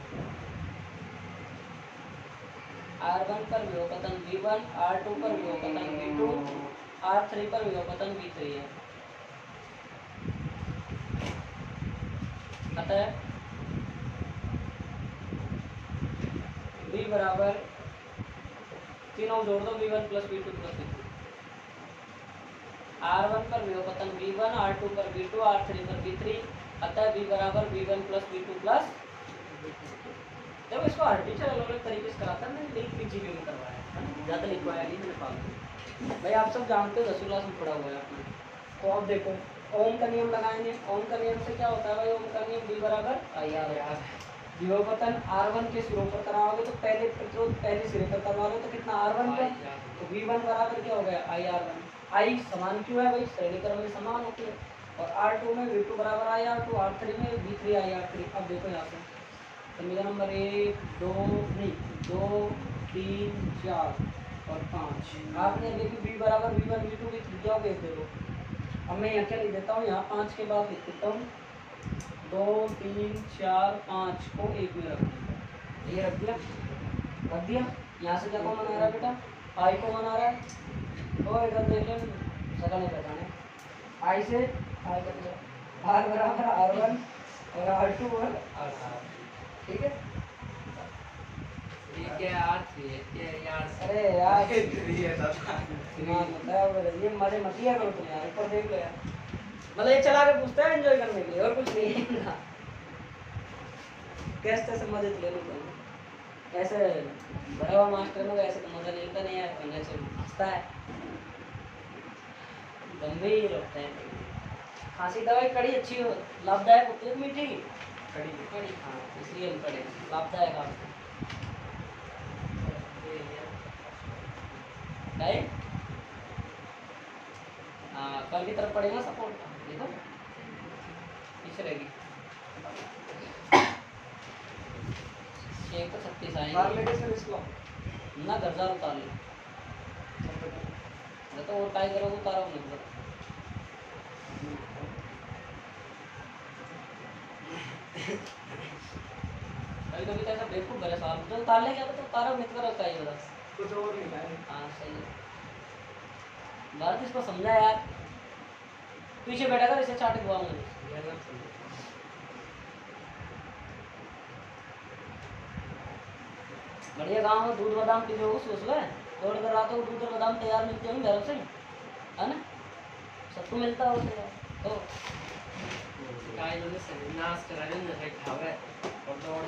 R1 पर विभवपतन V1, R2 पर विभवपतन V2, R3 पर विभवपतन V3 है। अतः V बराबर, तीनों जोड़ दो, V1 plus V2 plus V3। R1 पर विभवपतन V1, R2 पर V2, R3 पर V3, अतः V बराबर V1 प्लस V2 प्लस। जब इसको हर टीचर अलग अलग तरीके से कराता है, मैंने लिख पीजीपी में करवाया है, ज़्यादा लिखवाया नहीं मैंने फालतू। भाई आप सब जानते हो, 10वीं क्लास में पढ़ा हुआ है आपने। तो अब देखो, ओम का नियम लगाएंगे। ओम का नियम से क्या होता है भाई? ओम का नियम V बराबर IR। विभवपतन R1 के सिरों पर कराओगे तो पहले प्रतिरोध पहले सिरे पर करवाओगे तो कितना R1 पर, तो V1 बराबर क्या हो गया? IR1। I समान क्यों है भाई? श्रेणी क्रम में समान होती है। और R2 में V2 बराबर IR2, R3 में V3 IR3। अब देखो यहाँ से समीकरण नंबर 1 2 नहीं 2 3 4 और 5 आपने देखी V बराबर V1 V2 की त्रिज्या भेज दे दो। अब मैं यहाँ क्या लिख देता हूँ, यहाँ 5 के बाद लिख देता हूँ 2 3 4 5 को एक में रख दिया। ये रख दिया। यहाँ से क्या कॉमन आ रहा है बेटा? I कॉमन आ रहा है। तो इधर देख लें, सकल नहीं पहचाने। I से I कर दिया। R बराबर R1 और R2 और R3, ठीक है। ये क्या R3 है क्या यार? अरे यार ये 3 है दादा। दिमाग बताया मेरा, ये मजे मत लिया करो तुम यार, ऊपर देख लो यार। मतलब ये चला के पूछता है एंजॉय करने के लिए, और कुछ नहीं है ना। कैसे से मजे तो ले लो तुम। ऐसे बड़ा हुआ मास्टर लोग ऐसे तो मजा लेता नहीं है, पंजा से हंसता है, गंभीर होता है। खांसी दवाई कड़ी अच्छी हो, लाभदायक होती है, मीठी कड़ी कड़ी, हाँ इसलिए हम कड़े लाभदायक आपको। नहीं हाँ, कल की तरफ पड़ेगा सपोर्ट, देखो पीछे रहेगी। 6 तो 36 बाहर आएंगे लेके चल इसको। ना, गर्जा उतार ले तो, और टाई करोगे उतारो मतलब। कभी कभी तो ऐसा बेवकूफ मेरे साथ, जो उतार ले क्या तो उतारो नहीं करो, चाहिए बता। कुछ और नहीं है। हाँ सही है, भारत इसको समझा यार, पीछे बैठा कर इसे चाट दुआऊंगा। बढ़िया गाँव में दूध बादाम पी लो सुबह सुबह, दौड़ कर रातों को दूध और बादाम तैयार मिलते होंगे घर से, है ना, सबको मिलता हो तो काय लोग से नाश करा ले ना है खावे और दौड़।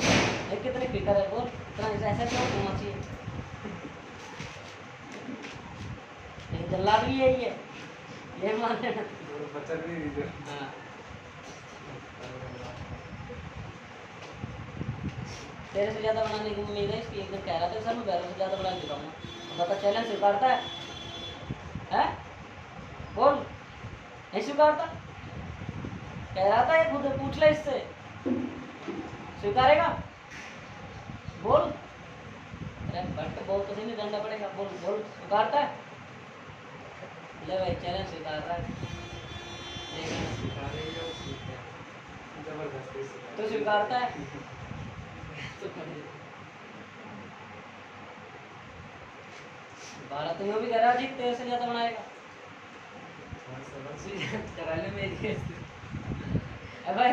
ये कितने फिकर है बोल, इतना ऐसा क्यों होना चाहिए। ये जल्लाद भी यही है, ये मान लेना। बच्चा भी दीजिए। हाँ तेरे से ज्यादा बनाने की उम्मीद है इसकी, एक दिन कह रहा था सर मैं बैरों से ज्यादा बना के दिखाऊंगा, बता चैलेंज स्वीकारता है? बोल, नहीं स्वीकारता? कह रहा था ये खुद पूछ ले इससे, स्वीकारेगा? बोल, अरे बट बोल तो सही, नहीं डंडा पड़ेगा, बोल बोल स्वीकारता है? ले भाई चैलेंज स्वीकार रहा है, जबरदस्ती से। तो स्वीकारता है? भारत में भी कह रहा जीत तेरे से ज्यादा बनाएगा। करा ले मेरी। है भाई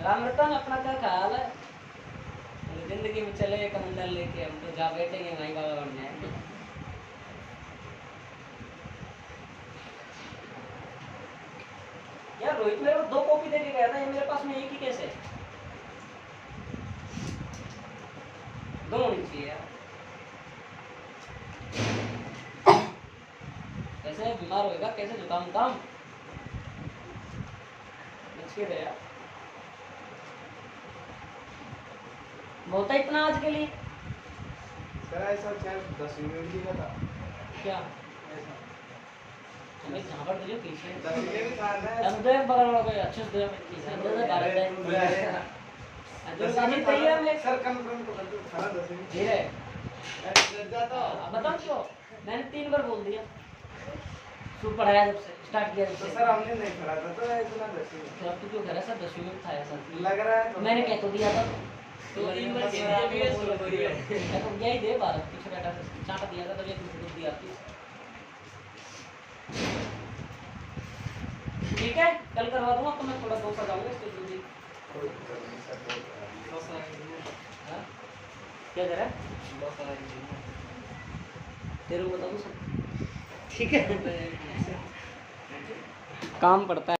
राम रतन, अपना क्या ख्याल है? जिंदगी में चले एक मंडल लेके, हम तो जहाँ बैठेंगे वहीं बाबा बन जाएंगे। यार रोहित मेरे को 2 कॉपी देके गया था, ये मेरे पास में एक ही कैसे है? 2 होनी चाहिए यार। कैसे बीमार होएगा, कैसे जुकाम काम, बच के रहे यार। बहुत है इतना आज के लिए। सर ऐसा क्या 10 मिनट का था? क्या ऐसा हमें जहाँ पर दीजिए पीछे 10 मिनट भी था ना। हम तो एक बगल वाला कोई अच्छे से दे पीछे दे दे भारत है जो सामने तैयार है हमने सर कंफर्म तो कर दो, था 10 मिनट। धीरे लग तो अब बताओ क्यों, मैंने 3 बार बोल दिया शुरू पढ़ाया जब से स्टार्ट किया जब तो से। सर हमने नहीं पढ़ा था तो इतना 10 मिनट फिर अब तो क्यों कह रहा है सर 10 मिनट था ऐसा, लग रहा है तो मैंने कह तो दिया था, तो 3 बार कह दिया भी शुरू करिए। मैं तो यही दे भारत पीछे बैठा था चाट दिया था, तो ये कुछ दिया थी। ठीक है कल करवा दूंगा, तो मैं थोड़ा डोसा जाऊंगा इसके जल्दी। हाँ? क्या कह रहा है तेरे को बताऊँ सब, ठीक है काम पड़ता है।